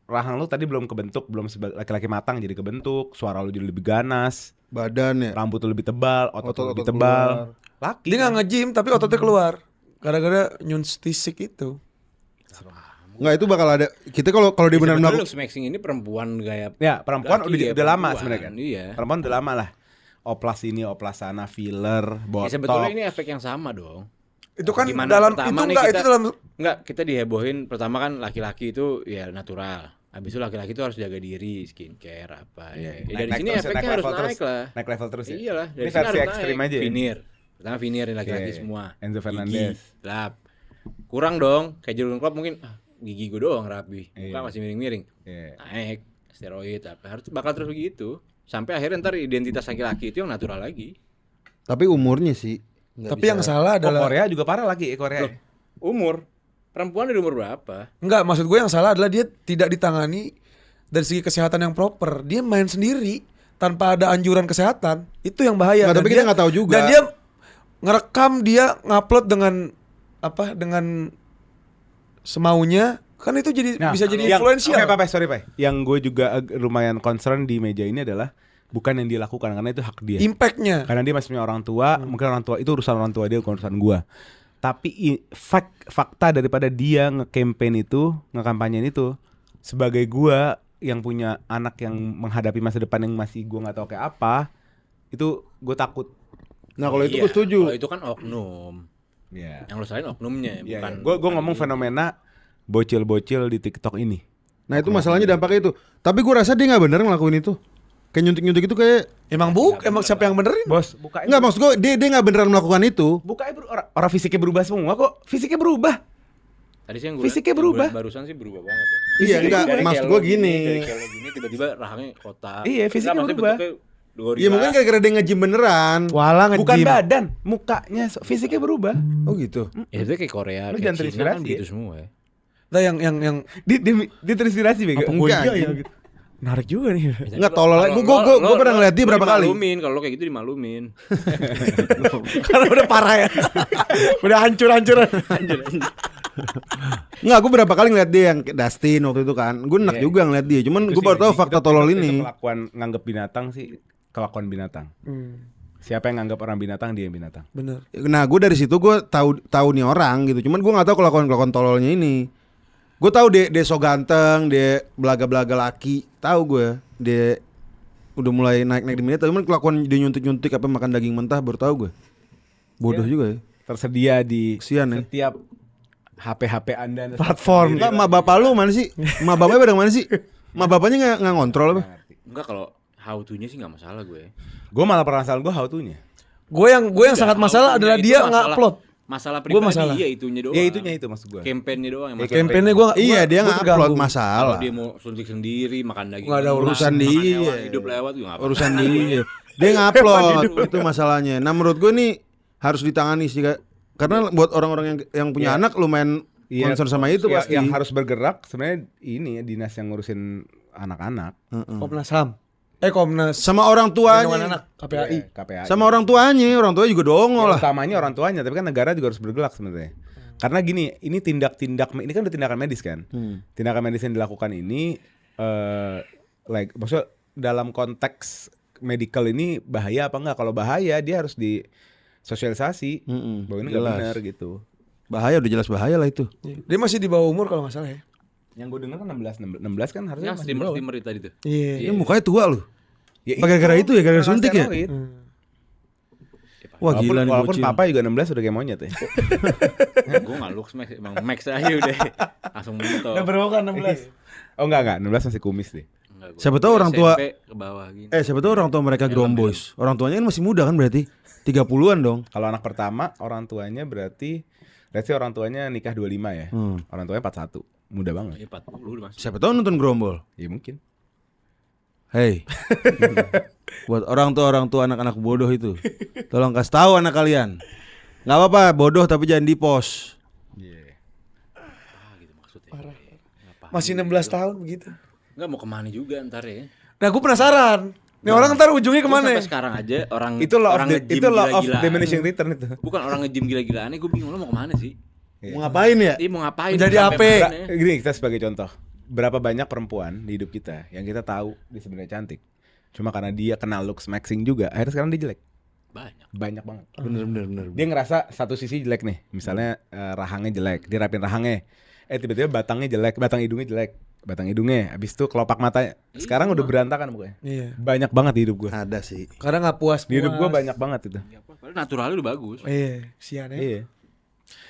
rahang lo tadi belum kebentuk, belum laki-laki matang jadi kebentuk, suara lo jadi lebih ganas, badan ya. rambut lo lebih tebal, otot lo Otot-otot lebih tebal. keluar. Laki. Dia nggak nge-gym tapi ototnya keluar. Gara-gara nyuntik itu. Nggak, itu bakal ada. Kita kalau dia benar Sebenarnya melakukan looks maxing ini perempuan gaya Ya, perempuan laki udah lama perempuan, sebenarnya kan. Iya. Perempuan udah lama lah. Oplas ini, oplas sana, filler, Ya, botox. sebetulnya ini efek yang sama dong. Itu kan Gimana dalam pertama itu nih enggak kita- itu dalam Enggak, kita dihebohin pertama kan laki-laki itu ya natural. Habis itu laki-laki itu harus jaga diri, skincare apa ya. Ya, dari sini terus ya, efeknya harus level terus. naik lah. Naik level terus ya. Iyalah, dari Ini sini versi harus ekstrim naik. aja ya. Veneer. Pertama veneer nih laki-laki Iya, semua. Enzo Gigi, Fernandez. lap. Kurang dong, kayak Jurgen Klopp mungkin gigi gue doang rapi. Muka Iya. masih miring-miring. Iya. Naik steroid apa harus bakal terus begitu. Sampai akhirnya ntar identitas laki-laki itu yang natural lagi. tapi umurnya sih. Nggak tapi bisa. yang salah Oh, adalah Korea juga parah lagi Korea. Loh. Umur. Perempuan dari umur berapa? enggak, maksud gue yang salah adalah dia tidak ditangani dari segi kesehatan yang proper. Dia main sendiri tanpa ada anjuran kesehatan. Itu yang bahaya. Nggak, Dan tapi kita nggak tahu juga. Dan dia ngerekam, dia ngupload dengan apa? Dengan semaunya. Kan itu jadi bisa jadi influensial. Oke, Pak, sorry, Pak. Yang gue juga lumayan concern di meja ini adalah bukan yang dia lakukan karena itu hak dia. Impactnya. Karena dia masih punya orang tua, mungkin orang tua itu urusan orang tua dia, bukan urusan gua. Tapi fakta daripada dia nge-campaign itu, nge-kampanyein itu, sebagai gua yang punya anak yang menghadapi masa depan yang masih gua nggak tahu kayak apa, itu gue takut. Nah, kalau itu Iya, gue setuju. Kalau itu kan oknum. Iya. Yang lo salahin oknumnya, bukan. Gue ngomong fenomena bocil-bocil di TikTok ini. Nah, itu masalahnya dampaknya itu. Tapi gue rasa dia nggak bener ngelakuin itu. Kayak nyuntik-nyuntik itu kayak Emang emang siapa yang benerin? Bos, bukain. enggak, maksud gue dia nggak beneran melakukan itu. Bukain orang fisiknya berubah semua kok. Fisiknya berubah. Tadi sih yang gue Fisiknya berubah. barusan sih berubah banget ya. Iya, enggak, Dari maksud kayak gue lo gini. Dari kayak lo gini tiba-tiba rahangnya kotak. Iya, fisiknya Enggak, maksudnya berubah. bentuknya gorila. Iya, mungkin gara-gara dia nge-gym beneran. Walah Bukan nge-gym. badan, mukanya, fisiknya berubah. Oh gitu. Ya itu kayak Korea, Lu kayak jangan Cina terinspirasi kan ya. gitu semua ya. Nah, yang Dia terinspirasi bego. Apa enggak, Iya, anjing? gitu. Menarik juga nih. Enggak tolol. Gue pernah ngeliat dia berapa kali. Dimalumin, kalau lo kayak gitu dimalumin. Karena udah parah ya. Udah hancur-hancuran. Enggak, gue berapa kali ngeliat dia yang Dustin waktu itu kan. Gue enak juga ngeliat dia. Cuman gue baru tahu fakta tolol Itu ini. kelakuan nganggep binatang sih, kelakuan binatang. Siapa yang nganggap orang binatang, dia yang binatang. Bener. Nah, gue dari situ gue tahu nih orang gitu. Cuman gue nggak tahu kelakuan tololnya ini. Gue tahu dia so ganteng, dia belaga-belaga laki. Tahu gue, dia udah mulai naik di media. Cuman kelakuan dia nyuntik apa makan daging mentah baru tahu gue. Bodoh juga ya. Tersedia di Kesian ya. setiap HP Anda. Platform. Enggak, mak bapak lu mana sih? Mak bapaknya pada mana sih? Mak bapaknya nggak ngontrol apa? Enggak, kalau how to-nya sih enggak masalah gue. Gue malah permasalahan gue how to-nya. Gue yang sangat masalah adalah dia nge-upload. Masalah Gua pribadi masalah. ya itunya doang. Ya itunya itu maksud gue. Campaign-nya doang yang Ya, masalah. Campaign-nya gue Iya, dia nggak upload terganggu. Kalau masalah. dia mau suntik sendiri, makan daging. Nggak ada urusan makan dia. hewan hidup lewat juga enggak apa-apa. Urusan dia. Dia ngupload itu masalahnya. Nah, menurut gue nih harus ditangani sih Kak. Karena buat orang-orang yang punya Iya. anak lumayan concern sama itu ya, pasti. yang harus bergerak sebenarnya ini ya, dinas yang ngurusin anak-anak. Komnas HAM. Komnas Sama orang Perlindungan tuanya. Anak KPAI. KPAI. Sama orang tuanya juga dongo Ya, lah. utamanya orang tuanya, tapi kan negara juga harus bergerak sebenarnya. Karena gini, ini tindak-tindak ini kan udah tindakan medis kan. Tindakan medis yang dilakukan ini maksudnya dalam konteks medical ini bahaya apa enggak? Kalau bahaya dia harus disosialisasi bahwa ini enggak Jelas. benar gitu. Bahaya, udah jelas bahaya lah itu. Dia masih di bawah umur kalau nggak salah ya. Yang gue dengar kan 16 kan harusnya Yang masih di bawah. streamer tadi tuh. Iya. Ini mukanya tua loh. Ya, Gara-gara itu ya, gara-gara suntik ya? steroid. Wah gila nih Walaupun bocil. papa juga 16 udah kayak monyet ya. Gue enggak looks Max, emang Max aja udah. Langsung mentok. berapa kan 16? Oh enggak, 16 masih kumis deh. Enggak, gua Siapa tahu orang tua- SMP ke bawah gini. Siapa tahu orang tua mereka Gromboys. Orang tuanya kan masih muda kan berarti 30-an dong. Kalau anak pertama orang tuanya berarti let's say orang tuanya nikah 25 ya. Orang tuanya 41. Muda banget. Ya 40 udah masuk. Siapa tahu nonton Grombol. Ya mungkin. Hei. Buat orang tua anak-anak bodoh itu. Tolong kasih tahu anak kalian. Nggak apa-apa bodoh tapi jangan di post. Iya. Gitu maksudnya. Masih 16 tahun begitu. Enggak mau kemana juga ntar ya. Nah, gue penasaran. Nih orang ntar ujungnya Gua kemana? sampai sekarang aja orang Itu law orang of nge-gym itu law of gila-gilaan. diminishing return itu. Bukan orang nge-gym gila-gilaan, gue bingung lo mau kemana sih? Mau ngapain ya? Iya mau ngapain? Jadi Sampai apa? mana? Gini kita sebagai contoh. Berapa banyak perempuan di hidup kita yang kita tahu dia sebenarnya cantik. Cuma karena dia kenal looks maxing juga, akhirnya sekarang dia jelek. Banyak banget. Bener. Dia ngerasa satu sisi jelek nih. Misalnya rahangnya jelek, dia rapin rahangnya. Tiba-tiba batangnya jelek, batang hidungnya jelek. Batang hidungnya, habis itu kelopak matanya. Sekarang udah berantakan pokoknya. Iya. Banyak banget di hidup gue. Ada sih. Karena nggak puas. Di hidup gue banyak banget itu. Padahal naturalnya udah bagus. Iya, sian ya. Iya.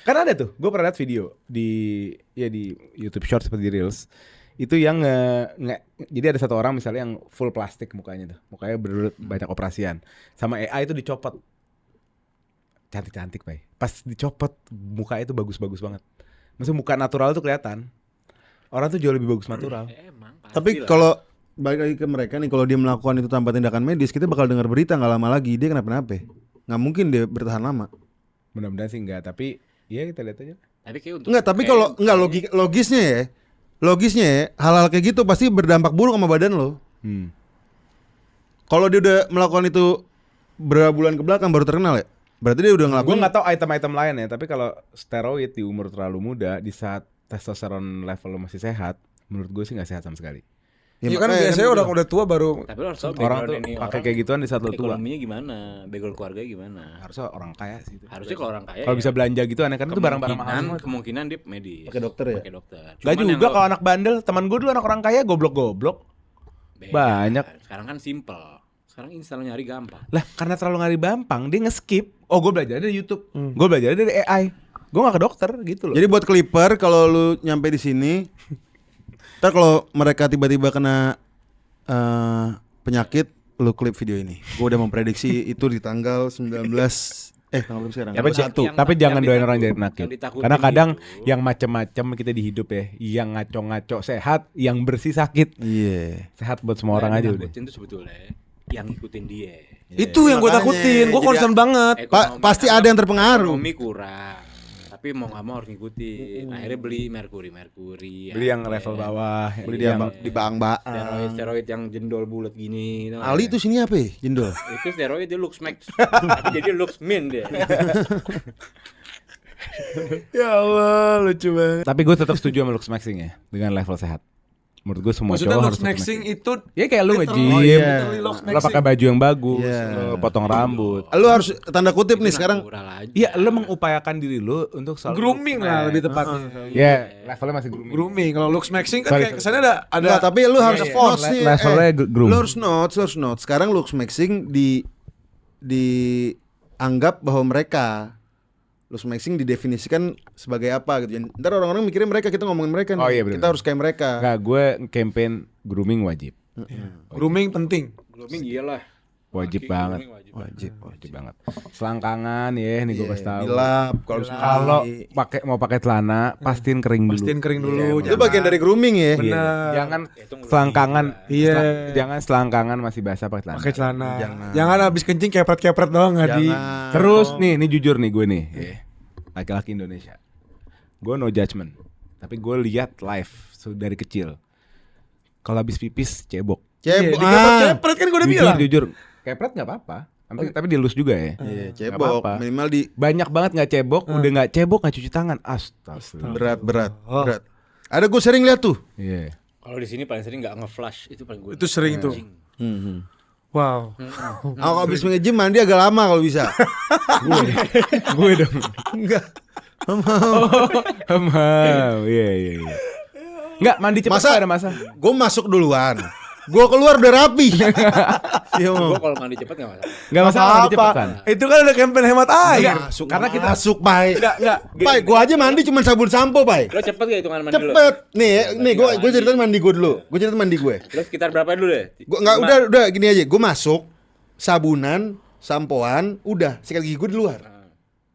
Kan ada tuh, gue pernah liat video di YouTube Shorts seperti di Reels. Itu yang jadi ada satu orang misalnya yang full plastik mukanya tuh. Mukanya bener-bener banyak operasian. Sama AI itu dicopot. Cantik-cantik, Pak. Pas dicopot mukanya itu bagus-bagus banget. Maksudnya muka natural tuh kelihatan. Orang tuh jauh lebih bagus natural. Emang. Tapi kalau balik lagi ke mereka nih, kalau dia melakukan itu tanpa tindakan medis, kita bakal dengar berita nggak lama lagi dia kenapa-napa. Nggak mungkin dia bertahan lama. Mudah-mudahan sih enggak, tapi ya kita lihat aja. Tapi kayak untuk Enggak, tapi kalau enggak logisnya ya, hal-hal kayak gitu pasti berdampak buruk sama badan lo. Kalau dia udah melakukan itu berapa bulan ke belakang baru terkenal ya, berarti dia udah Gue ngelakuin. nggak tahu item-item lain ya, tapi kalau steroid di umur terlalu muda, di saat testosteron level lo masih sehat, menurut gue sih nggak sehat sama sekali. Iya kan makanya biasanya kan orang udah tua baru tapi lo harus tahu Orang background tuh ini pakai orang kayak gituan di saat lo tua. ekonominya gimana, background keluarganya gimana. Harusnya orang kaya sih itu. Harusnya kalau orang kaya Kalau ya, bisa belanja gitu aneh kan itu barang-barang mahal semua. kemungkinan dia medis. Pakai dokter ya? Pakai dokter. Gak Cuman yang juga lo- kalau anak bandel, teman gue dulu anak orang kaya goblok-goblok. beda. banyak. Sekarang kan simple. Sekarang install nyari gampang. Lah karena terlalu ngari gampang, dia nge-skip. Oh gue belajar dari YouTube, gue belajar dari AI. Gue gak ke dokter gitu loh. Jadi buat Clipper kalau lu nyampe di sini, ntar kalau mereka tiba-tiba kena penyakit, lu klip video ini. Gue udah memprediksi itu di tanggal 19 tanggal berapa sekarang? Tapi, Yang- tapi yang jangan doain ditakut- orang jadi yang penakut. ditakutin Karena kadang gitu. yang macem-macem kita di hidup ya, yang ngaco-ngaco sehat, yang bersih sakit. Iya. Sehat buat semua orang aja udah. Itu sebetulnya yang ngikutin dia. Itu yang gue Makanya, takutin, gue jadi- concern banget. Pasti ada yang terpengaruh. Ekonomi kurang. Tapi tapi mau nggak mau harus ngikutin. Akhirnya beli Mercury. Beli yang level bawah. Beli di bang-bang. Steroid yang jendol bulat gini. tau nggak? Ali tuh sini apa ya? Jendol. Itu steroid dia Lux Max. Tapi jadi Lux Min dia. Ya Allah, lucu banget. Tapi gue tetap setuju sama Lux Maxing ya, dengan level sehat. Menurut gue semua Maksudnya cowok Lux harus Maxing itu Ya kayak lu nge-gym, Oh, iya. lo pakai baju yang bagus, Iya. lo potong rambut. Lu harus tanda kutip nih sekarang. Natural aja. Iya, lo mengupayakan diri lo untuk selalu grooming lah lebih tepatnya. Ya, levelnya masih grooming. Grooming. Kalau Lux Maxing kan Sorry, kayak kesannya ada Enggak, tapi lu harus iya. notes nih. Levelnya groom. Lu harus notes. Sekarang Lux Maxing dianggap bahwa mereka Lux Maxing didefinisikan sebagai apa gitu. Ntar orang-orang mikirnya mereka, kita ngomongin mereka nih. Oh, iya, bener. Kita harus kayak mereka. Enggak, gue campaign grooming wajib. grooming penting. Grooming iyalah. Wajib Laki banget. grooming Wajib banget. Selangkangan ya, nih gue kasih tahu. Dilap Kalau mau pakai celana, pastiin kering dulu. Pastiin kering dulu. itu bagian dari grooming ya. Iya. Benar. Jangan Itu ngerugiin selangkangan. Iya. Jangan selangkangan masih basah pakai celana. Pakai celana. Jangan. Jangan habis kencing kepret-kepret doang Adi. Jangan. Terus nih jujur nih gue nih, laki-laki Indonesia. Gue no judgment, tapi gue lihat live dari kecil. Kalau habis pipis cebok. Cebok. Kepret kan gue udah bilang. Jujur, kepret nggak apa-apa. Tapi dilus juga ya. Iya, Nggak cebok. apa-apa. Minimal di Banyak banget nggak cebok, udah nggak cebok nggak cuci tangan. Astaga. berat. Ada gue sering lihat tuh. Iya. Kalau di sini paling sering nggak nge-flash, itu paling gue. Itu sering tuh. Wow. Kalau habis nge-gym mandi agak lama kalau bisa. Gue dong. Enggak. Mau. Iya. Nggak mandi cepat Masa- nggak ada masa. Gue masuk duluan. Gue keluar udah rapi. Iya mau. Gue kalau mandi cepet nggak masalah. Nggak masalah mandi cepet kan. Itu kan ada campaign hemat air. Masuk, Karena kita- masuk, Pai. Enggak. Pai, gue aja mandi cuma sabun sampo, Pai. Lo cepet gak hitungan mandi lo? Cepet. Nih gue ceritain mandi gue dulu. Gue ceritain mandi gue. Lo sekitar berapa dulu deh? Gue nggak udah gini aja. Gue masuk sabunan, sampoan, udah sikat gigi gue di luar.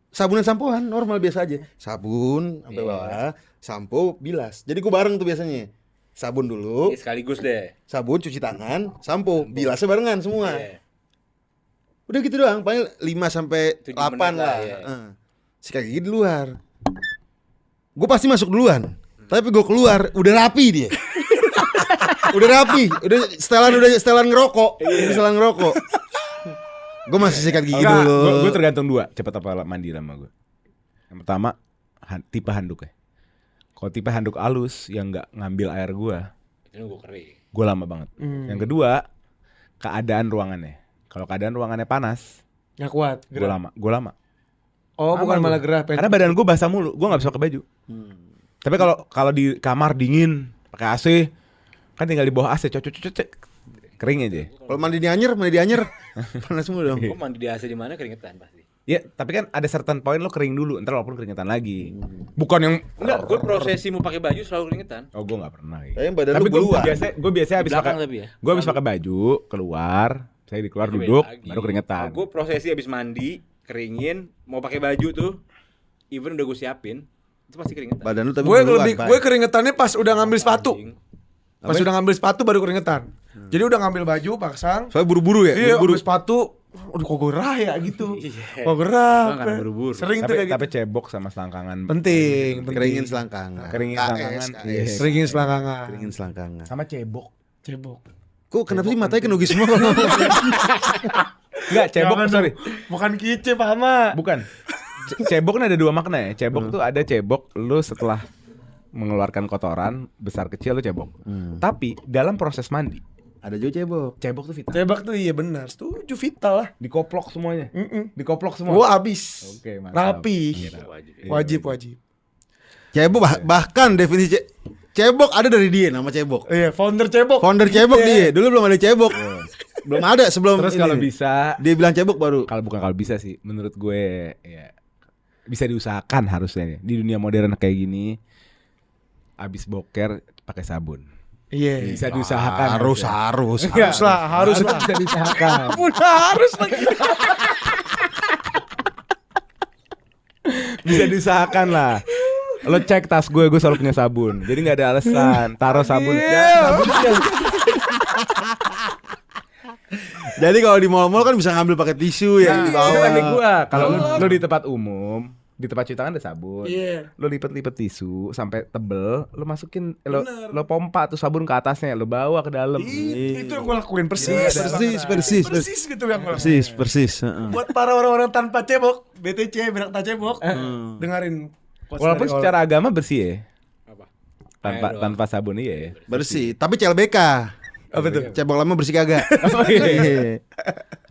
Sabunan sampoan normal biasa aja. Sabun sampai bawah, sampo, bilas. Jadi gue bareng tuh biasanya. Sabun dulu, Sekaligus deh. sabun, cuci tangan, sampo, bilasnya barengan semua. Iya. Udah gitu doang, paling 5 sampai 7 8 menit lah. lah, iya. Sikat gigi di luar. Gue pasti masuk duluan. Tapi gue keluar udah rapi dia. Udah rapi, udah setelan ngerokok. Udah setelan ngerokok. Gue masih sikat gigi Enggak, dulu. Gue tergantung dua, cepat apa mandi lama gue. Yang pertama tipe handuk ya. Kalau tipe handuk halus yang nggak ngambil air Itu nunggu kering. gue lama banget. Yang kedua keadaan ruangannya. Kalau keadaan ruangannya panas, Nggak kuat. gue lama. Oh, bukan Lama malah gua. gerah. Karena badan gue basah mulu, gue nggak bisa pakai baju. Tapi kalau di kamar dingin, pakai AC, kan tinggal di bawah AC, cocok kering aja. Kalau mandi di anyer, panas mulu dong. Gue mandi di AC di mana keringetan pasti. Ya, tapi kan ada certain point lo kering dulu, ntar walaupun keringetan lagi. Bukan yang Enggak, gue prosesi mau pakai baju selalu keringetan. oh gue nggak pernah. Ya. Kayaknya badan Tapi lu buluan. gue biasa habis Belakang pakai tapi ya. gue habis pakai baju keluar, saya di keluar duduk, baru keringetan. Gue prosesi habis mandi, keringin, mau pakai baju tuh, even udah gue siapin, itu pasti keringetan. Badan lu tapi Gue buluan, lebih Pai. gue keringetannya pas udah ngambil sepatu. Anjing. Pas udah ngambil sepatu baru keringetan. Jadi udah ngambil baju, pasang. Soalnya buru-buru ya? Iya, Buru-buru. ambil sepatu. Aduh, kok gerah ya gitu. Iya. Kok gerah. Gua karena buru-buru. Sering tuh kayak Tapi gitu. cebok sama selangkangan Penting. Keringin selangkangan. Keringin KS, selangkangan, KS. iya. Keringin selangkangan. Keringin selangkangan. sama cebok. Cebok. Kok kenapa sih matanya kenugi semua kalau ngomong? Enggak, cebok sorry. Bukan kice, Pahama. Bukan. Cebok kan ada dua makna ya. Cebok tuh ada cebok lu setelah mengeluarkan kotoran besar kecil lu cebok. Tapi dalam proses mandi, Ada juga cebok. cebok tuh vital. Cebok tuh iya benar. Setuju, vital lah. Dikoplok semuanya. Mm-mm. Dikoplok semua. Gua abis. Oke, mantap. Rapi. Iya. Wajib. Cebok bahkan definisi cebok ada dari dia nama cebok. Iya, founder cebok. Founder cebok dia. Dulu belum ada cebok. Belum ada sebelum Terus ini. kalau bisa, Dia bilang cebok baru. kalau bisa sih, menurut gue ya bisa diusahakan harusnya ya. Di dunia modern kayak gini, abis boker pakai sabun. Iya. Bisa diusahakan. Harus. Harus lah, harus lah. Bisa diusahakan. Pun harus lagi. Bisa diusahakan lah. Lo cek tas gue selalu punya sabun. Jadi nggak ada alasan. Taruh sabun. Iya. Jadi kalau di mall-mall kan bisa ngambil pakai tisu ya di Itu bawah. teknik gue. Kalau lo di tempat umum, Di tempat cuci tangan ada sabun. Iya. Lo lipet-lipet tisu sampai tebel, lo masukin lo pompa tuh sabun ke atasnya, lo bawa ke dalam. Itu yang gue lakuin persis. Persis gitu yang gue lakuin. persis. Buat para orang-orang tanpa cebok, BTC berak tak cebok, dengerin. quotes Walaupun dari secara agama bersih ya. Apa? Tanpa sabun iya ya. Bersih, tapi CLBK. Apa tuh? Cebok lama bersih kagak. Iya.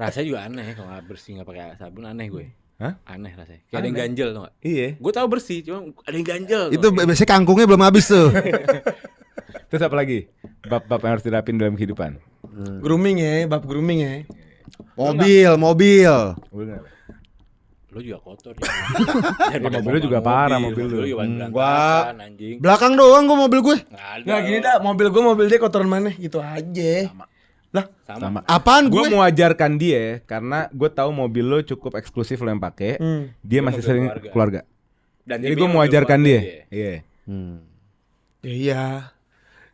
Rasanya juga aneh kalau nggak bersih nggak pakai sabun aneh gue. Hah? Aneh rasanya. Kayak ada yang ganjel tau gak? Iya. Gue tahu bersih, cuma ada yang ganjel. Itu biasanya kangkungnya belum habis tuh. Terus apa lagi? Bab-bab yang harus dirapin dalam kehidupan. Grooming ya, bab grooming ya. Mobil. Lo juga kotor ya. Mobil lu juga parah, mobil lu. juga Enggak. berantakan anjing. Belakang doang gua mobil gue. Nggak ada. Nah gini dah, mobil dia kotoran mana gitu aja. Lah, Sama. Apaan Gue gue? mewajarkan dia karena gue tahu mobil lo cukup eksklusif lo yang pakai. Dia masih mobil sering keluarga. keluarga. Dan Jadi dia gue mobil mewajarkan keluarga dia. Iya. iya.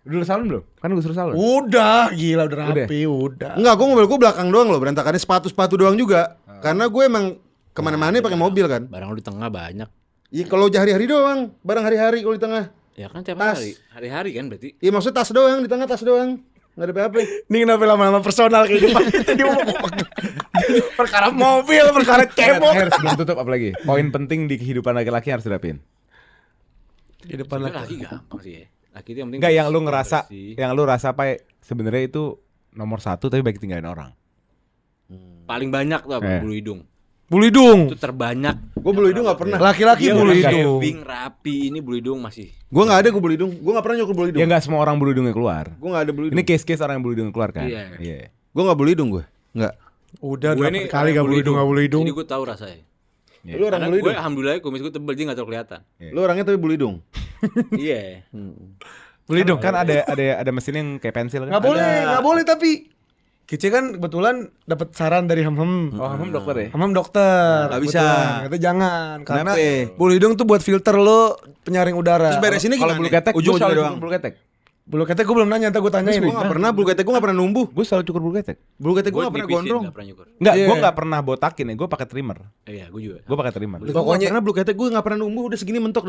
Udah lu salon belum? Kan gue suruh salon. Udah, gila udah rapi, udah. Enggak, gua mobil gua belakang doang loh, berantakannya sepatu doang juga. Karena gue emang kemana-mana pakai mobil kan. Barang lu di tengah banyak. Iya kalau hari-hari doang, barang hari-hari kalau di tengah. Ya kan tiap Tas. hari. Hari-hari kan berarti. Iya maksudnya tas doang, di tengah tas doang. Enggak ada apa-apa. Ini kenapa lama-lama personal kayak gitu? Dia mau perkara mobil, perkara cebok. Harus belum tutup apa lagi? Poin penting di kehidupan laki-laki yang harus dirapin. Di depan Sebenarnya lagi. laki gampang sih ya. Laki itu yang penting. Enggak yang lu bersih, ngerasa, bersih. yang lu rasa apa ya, sebenarnya itu nomor 1 tapi baik tinggalin orang. Paling banyak tuh apa? Eh. Bulu hidung. Bulu hidung. Itu terbanyak. Gue bulu hidung enggak pernah. Laki-laki Dia bulu udah hidung. shaving rapi, ini bulu hidung masih. Gue enggak ada gue bulu hidung. Gue enggak pernah nyukur bulu hidung. Ya enggak semua orang bulu hidungnya keluar. Gue enggak ada bulu hidung. Ini case-case orang yang bulu hidungnya keluar kan? Iya. Gue enggak bulu hidung gue. Enggak. Udah Gue 8 kali gak bulu hidung, gak bulu hidung. Jadi gue tahu rasanya. Iya. Lu orang Karena bulu gue hidung. alhamdulillah kumis gue tebel dia nggak terlalu kelihatan. Lu orangnya tapi bulu hidung. Iya. Bulu hidung. Kan ada mesin yang kayak pensil kan? Nggak boleh, nggak boleh tapi. Kice kan kebetulan dapat saran dari Hamhem. Oh, kamu dokter ya? Hamhem dokter. Nggak bisa. Kebetulan. Kata jangan karena Kenapa? bulu hidung tuh buat filter lo penyaring udara. Terus beresinnya Kalau gimana? bulu ketek, Ujung gue selalu doang. cukur bulu ketek. Bulu ketek gue belum nanya, ntar gue tanyain. Gue enggak pernah bulu ketek gue enggak pernah numbuh. Gue selalu cukur bulu ketek. Bulu ketek gue Gue enggak pernah nipisin, gondrong. nggak pernah nyukur. Enggak, Iya. gue enggak pernah botakin ya, gue pakai trimmer. Iya, gue juga. Gue pakai trimmer. Pokoknya karena bulu ketek gue enggak pernah numbuh udah segini mentok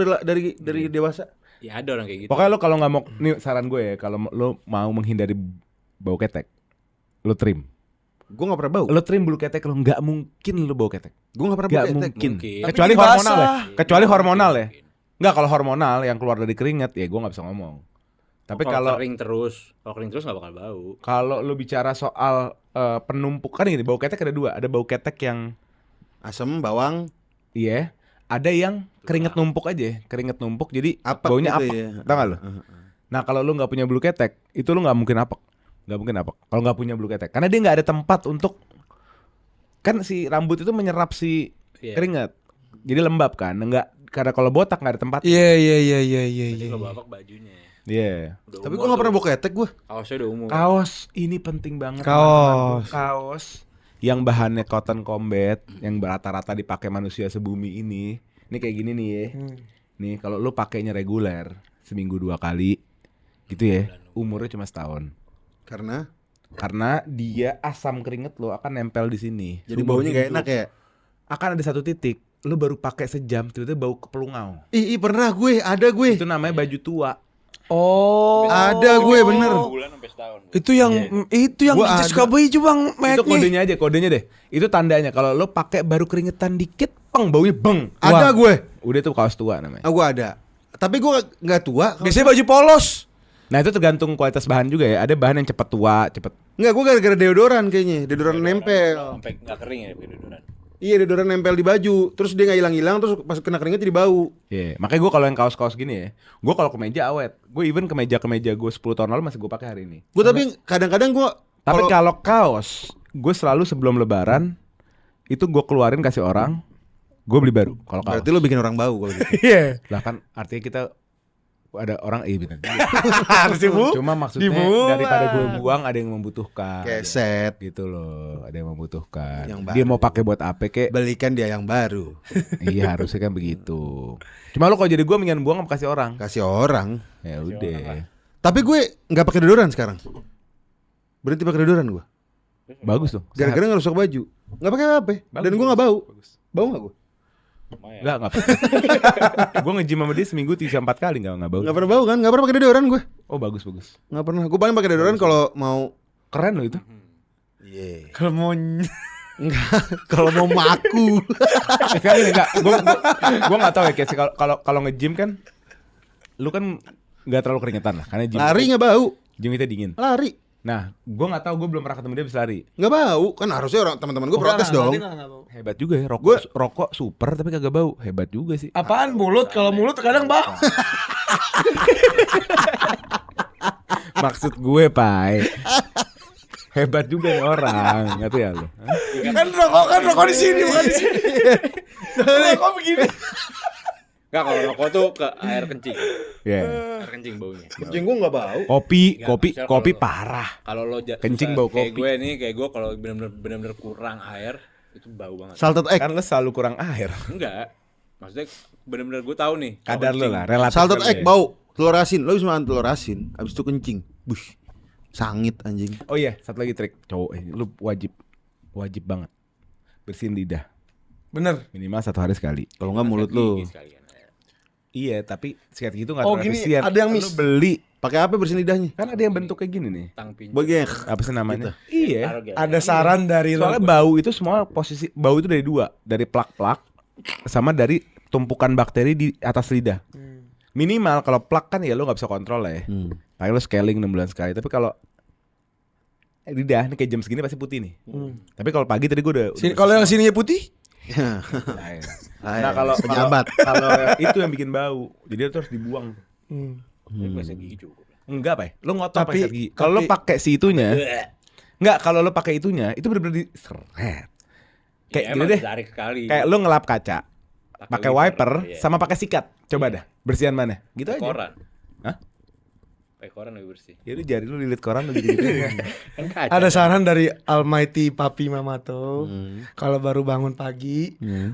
dari dewasa. Ya ada orang kayak gitu. Pokoknya lo kalau nggak mau, nih saran gue ya, kalau lo mau menghindari bau ketek, lo trim. Gue enggak pernah bau. Lo trim bulu ketek lo, nggak mungkin lo bau ketek. Gue enggak pernah Nggak bau ketek. mungkin. Mungkin. Kecuali Tapi hormonal ya. basah. Kecuali Mungkin, hormonal ya. mungkin. Nggak, kalau hormonal yang keluar dari keringat ya gue nggak bisa ngomong. Tapi kalau kering terus nggak bakal bau. kalau lo bicara soal penumpuk kan ini bau ketek ada dua, ada bau ketek yang Asam, bawang, iya, ada yang keringet numpuk aja, keringet numpuk jadi Apek baunya gitu apek, ya. tau gak lo? Nah kalau lo nggak punya bulu ketek, itu lo nggak mungkin apek, nggak mungkin apek. Kalau nggak punya bulu ketek, karena dia nggak ada tempat untuk, kan si rambut itu menyerap si Iya. keringat, jadi lembab kan, nggak, karena kalau botak nggak ada tempat. Iya. Jadi kalau bapak bajunya. Iya. Udah tapi umur gue enggak pernah tuh. bau ketek gue. Kaosnya udah umur. Kaos ini penting banget. Kaos. Kaos yang bahannya cotton combat, yang rata-rata dipakai manusia sebumi ini. Ini kayak gini nih ya. Nih kalau lu pakainya reguler seminggu 2 kali, gitu ya. Umurnya cuma setahun. Karena dia asam keringet lo akan nempel di sini. Jadi Seumur baunya gak hidup. enak ya. Akan ada satu titik, lu baru pakai sejam, tiba-tiba bau kepelungau. Ih pernah gue, ada gue. Itu namanya baju tua. Oh. Ada gue bener. Bulan sampai setahun. Itu yang Gua Kice ada. suka beli juga bang, Itu mereknya. kodenya aja, kodenya deh. Itu tandanya kalau lo pakai baru keringetan dikit, peng baunya beng. Ada gue. Udah tuh kaos tua namanya. Ah gue ada. Tapi gue nggak tua. Biasanya baju polos. Nah itu tergantung kualitas bahan juga ya. Ada bahan yang cepet tua, cepet. Nggak, gue gara-gara deodoran kayaknya. Deodoran nempel. Sampai nggak kering ya pakai deodoran. Iya deodoran nempel di baju. Terus dia nggak hilang-hilang. Terus pas kena keringet jadi bau. Iya. Makanya gue kalau yang kaos-kaos gini ya, gue kalau kemeja awet. Gue even kemeja gue 10 tahun lalu masih gue pakai hari ini. Gue tapi kadang-kadang gue. Tapi kalau kaos, gue selalu sebelum lebaran itu gue keluarin kasih orang, gue beli baru. Kalau kaos. Berarti lo bikin orang bau kalau gitu. Iya. Lah kan artinya kita ada orang bener. Harus dibu. Cuma maksudnya dibuang. daripada gue buang ada yang membutuhkan. Keset. Gitu loh, ada yang membutuhkan. Yang Dia baru. mau pakai buat apa kek? Belikan dia yang baru. Iya harusnya kan begitu. Cuma lo kalau jadi gue mendingan buang apa kasih orang? Kasih orang. Ya udah. Tapi gue nggak pakai deodoran sekarang. Berhenti pakai deodoran gue. Bagus tuh. Gara-gara nggak rusak baju. Nggak pakai apa. Dan gue nggak bau. Bagus. Bau nggak gue? Enggak Gue nge-gym sama dia seminggu 3-4 kali enggak bau. Enggak pernah bau kan? Enggak pernah pakai deodoran gue. Oh bagus. Enggak pernah. Gue paling pakai deodoran kalau mau Keren loh itu. iya. Kalau mau Enggak, kalau mau maku. Sekarang enggak, gue nggak tahu ya kayak kalau nge-gym kan, lu kan nggak terlalu keringetan lah, karena gym Lari enggak bau. gym kita dingin. Lari. Nah, gue nggak tahu, gue belum pernah ketemu dia bisa lari. Enggak bau. Kan harusnya orang teman-teman gue protes dong. Hebat juga ya, rokok super tapi kagak bau, hebat juga sih. Apaan mulut? Kalau mulut kadang bau. Maksud gue Pai, hebat juga nih orang, ngerti ya lu? Kan rokok di sini bukan di sini. Rokok begini. Enggak, kalau rokok tuh ke air kencing. Iya. Air kencing baunya. Kencing gue enggak bau. Kopi parah. Kalau lo Kencing bau kayak kopi. kayak gue kalau benar-benar kurang air itu bau banget. Salted egg. Kan lu selalu kurang air. Enggak. Maksudnya benar-benar gue tahu nih. kalau Kadar lu kencing. lah, relatif. Salted kali egg ya. bau. Telur asin. Lo bisa makan telur asin. Abis itu kencing. Bush. Sangit anjing. Oh iya, satu lagi trik cowok, lu wajib banget bersihin lidah Bener. minimal 1 hari sekali. Kalau enggak mulut lu. Gigi sekalian. Iya, tapi sikat gigi tuh nggak Oh, terlalu gini, efisien. ada yang Lu miss. beli, Pakai apa bersihin lidahnya? kan ada yang bentuk kayak gini nih. Tang pinjam. Bagaimana? Apa sih namanya? Taruh Iya. gel. Ada saran dari Soalnya bau itu semua posisi bau itu dari 2, dari plak-plak sama dari tumpukan bakteri di atas lidah. Minimal kalau plak kan ya lu nggak bisa kontrol lah ya. Paling lu scaling 6 bulan sekali. Tapi kalau lidah ini kayak jam segini pasti putih nih. Tapi kalau pagi tadi gue udah Kalau yang sininya putih? Nah, kalau pejabat. kalau itu yang bikin bau. Jadi itu harus dibuang. Tapi gosok gigi cukup. Enggak, Pak. Lu ngotot Tapi- pakai sikat gigi. Kalau lu tapi- pakai si itunya, enggak, kalau lu pakai itunya, itu benar-benar diseret. Kayak Ya, gini emang deh. tarik sekali. Kayak lu ngelap kaca, pakai wiper iya. sama pakai sikat. Coba dah, bersihan mana? Gitu aja. koran. Hah? Pakai koran lebih bersih. Ya udah jari lu lilit koran lu gitu. Kan kaca. Ada saran dari Almighty Papi Mamato. Kalau baru bangun pagi,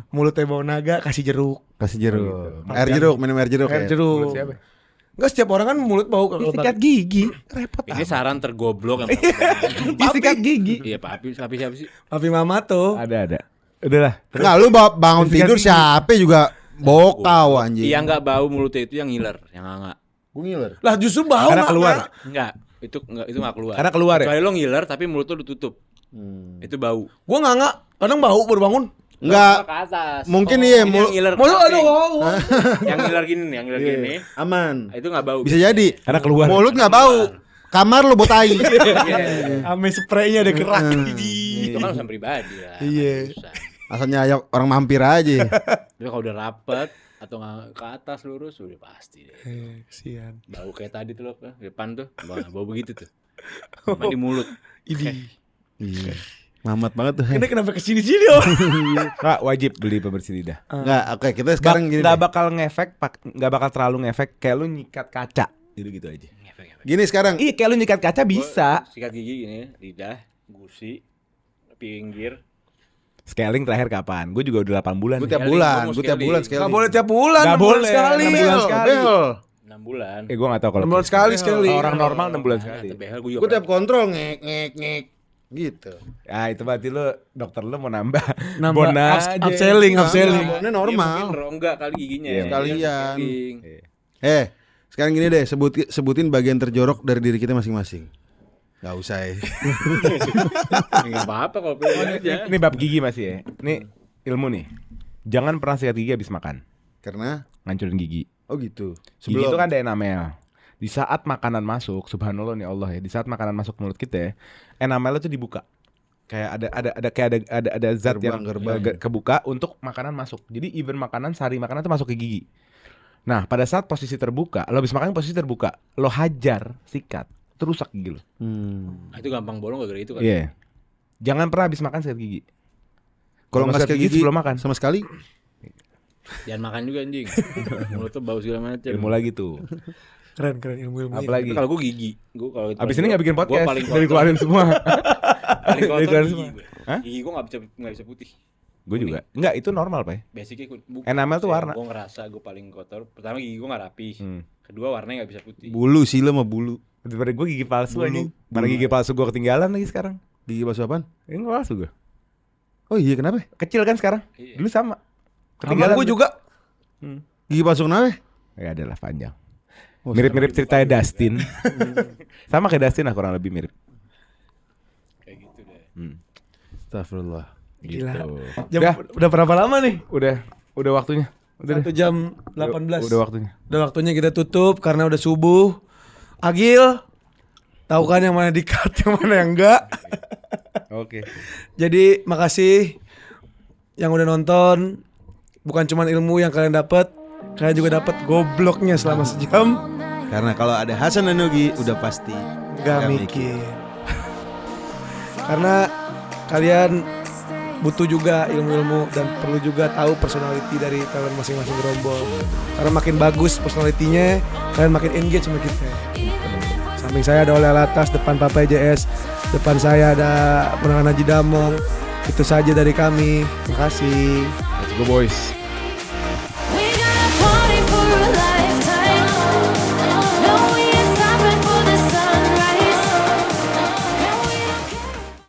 mulutnya bau naga, kasih jeruk. Kasih jeruk. gitu. Air jeruk, minum air jeruk Air ya. jeruk. Siapa? Enggak, setiap orang kan mulut bau kalau Sikat gigi, repot. Ini saran tergoblok yang Sikat gigi. Iya, papi siapa sih? Papi Mamato. Ada. Udahlah. Enggak, lu bangun tidur siapa juga bokau anjing. Yang enggak bau mulutnya itu yang ngiler, yang enggak. Gue ngiler. Lah justru bau Karena nggak, keluar. Nak? Enggak, itu enggak keluar. Karena keluar ya? Kecuali lo ngiler tapi mulut lo ditutup. Itu bau. Gua nggak. Kadang bau baru bangun. Enggak. Ke atas. Mungkin iya, Ini yang ngiler. Malu samping. aduh bau. Yang ngiler gini nih, yang ngiler gini. Aman. Itu enggak bau. Bisa jadi. Karena keluar. Mulut enggak bau. Kamar lu botai. Ame spraynya ada gerak. Itu kan urusan pribadi lah. Iya. Urusan. Asalnya ayo orang mampir aja. Tapi kalau udah rapet atau nggak ke atas lurus udah pasti deh. Kesian. Bau kayak tadi tuh loh, di depan tuh. Bau begitu tuh. Cuma di mulut. Ini. Iya. Mamat banget tuh. Ini kenapa kesini-sini oh? Nggak, wajib beli pembersih lidah. Enggak, oke kita sekarang gini. Nggak deh. bakal ngefek, nggak bakal terlalu ngefek kayak lu nyikat kaca. Gitu aja. Gini sekarang. Iya, kayak lu nyikat kaca bisa. Sikat gigi gini, lidah, gusi, pinggir. Scaling terakhir kapan? Gue juga udah 8 bulan. Gue nih. tiap Scaling, bulan, gua mau gue tiap scaling. bulan sekali. Nggak boleh tiap bulan. Nggak 6 bulan boleh, sekali. 6 bulan sekali. Bel. 6 bulan. Gue gak tahu kalau 6 bulan sekali sekali. Kalau orang normal 6 bulan sekali. Behel gue juga. Gue tiap kontrol ngek gitu. Ah itu berarti lu dokter lu mau nambah Nambah bona ups- aja. upselling. Ini Dia normal. mungkin rongga kali giginya. Iya, sekalian. Scaling. Sekarang gini deh, sebutin bagian terjorok dari diri kita masing-masing. Gak usah ya. Enggak apa-apa kalau pengen aja. Ini bab gigi masih ya. Ini ilmu nih. Jangan pernah sikat gigi habis makan. Karena Ngancurin gigi. oh gitu. Gigi itu kan ada enamel. Di saat makanan masuk, subhanallah nih Allah ya. Di saat makanan masuk mulut kita, enamelnya tuh dibuka. Kayak ada zat Gerbang. yang kebuka untuk makanan masuk. Jadi even makanan, sari makanan tuh masuk ke gigi. Nah, pada saat posisi terbuka, lo habis makan posisi terbuka, lo hajar, sikat, itu rusak gigi lo. Itu gampang bolong gara-gara itu kan. Iya. Jangan pernah habis makan sikat gigi. Kalau nggak sikat gigi sebelum makan. sama sekali. Jangan makan juga anjing. Mulut tuh bau segala macam. Ilmu lagi tuh. Keren ilmu. Apalagi. Tapi kalau gue gigi, gue kalau Abis ini nggak bikin Gue podcast, paling udah dikeluarin semua. paling kotor Dikeluarin gigi semua. gue. Hah? Gigi gue nggak bisa putih. Gue juga. Enggak, itu normal, Pak. Basicnya Enamel tuh warna. Gue ngerasa gue paling kotor. Pertama gigi gue nggak rapi. Hmm. Kedua warnanya nggak bisa putih. Bulu sih lo sama bulu. Daripada gue gigi palsu Bulu. anjing. Mana gigi palsu gue ketinggalan lagi sekarang. Gigi palsu apaan? Ini palsu gue. Oh iya kenapa? Kecil kan sekarang? Iya. Dulu sama. Ketinggalan gue juga. Gigi palsu kenapa? Ya adalah panjang. Oh, Mirip-mirip ceritanya Dustin. Sama kayak Dustin lah, kurang lebih mirip. Kayak gitu deh. Astagfirullah. Gila. Gitu. Udah berapa lama nih? Udah waktunya. Udah 1 jam 18. Udah waktunya. Udah waktunya kita tutup karena udah subuh. Agil, tahu kan yang mana di-cut, yang mana yang enggak. Oke. Jadi makasih yang udah nonton. Bukan cuma ilmu yang kalian dapat, kalian juga dapat gobloknya selama sejam. Karena kalau ada Hasan dan Nugi udah pasti Gak mikir. Karena kalian butuh juga ilmu-ilmu dan perlu juga tahu personality dari talent masing-masing gerombol. Karena makin bagus personalitinya, kalian makin engage sama kita. Samping saya ada Oleh Alatas, depan Papa JS, depan saya ada Menangan Haji Damong. Itu saja dari kami. Terima kasih. Let's go boys.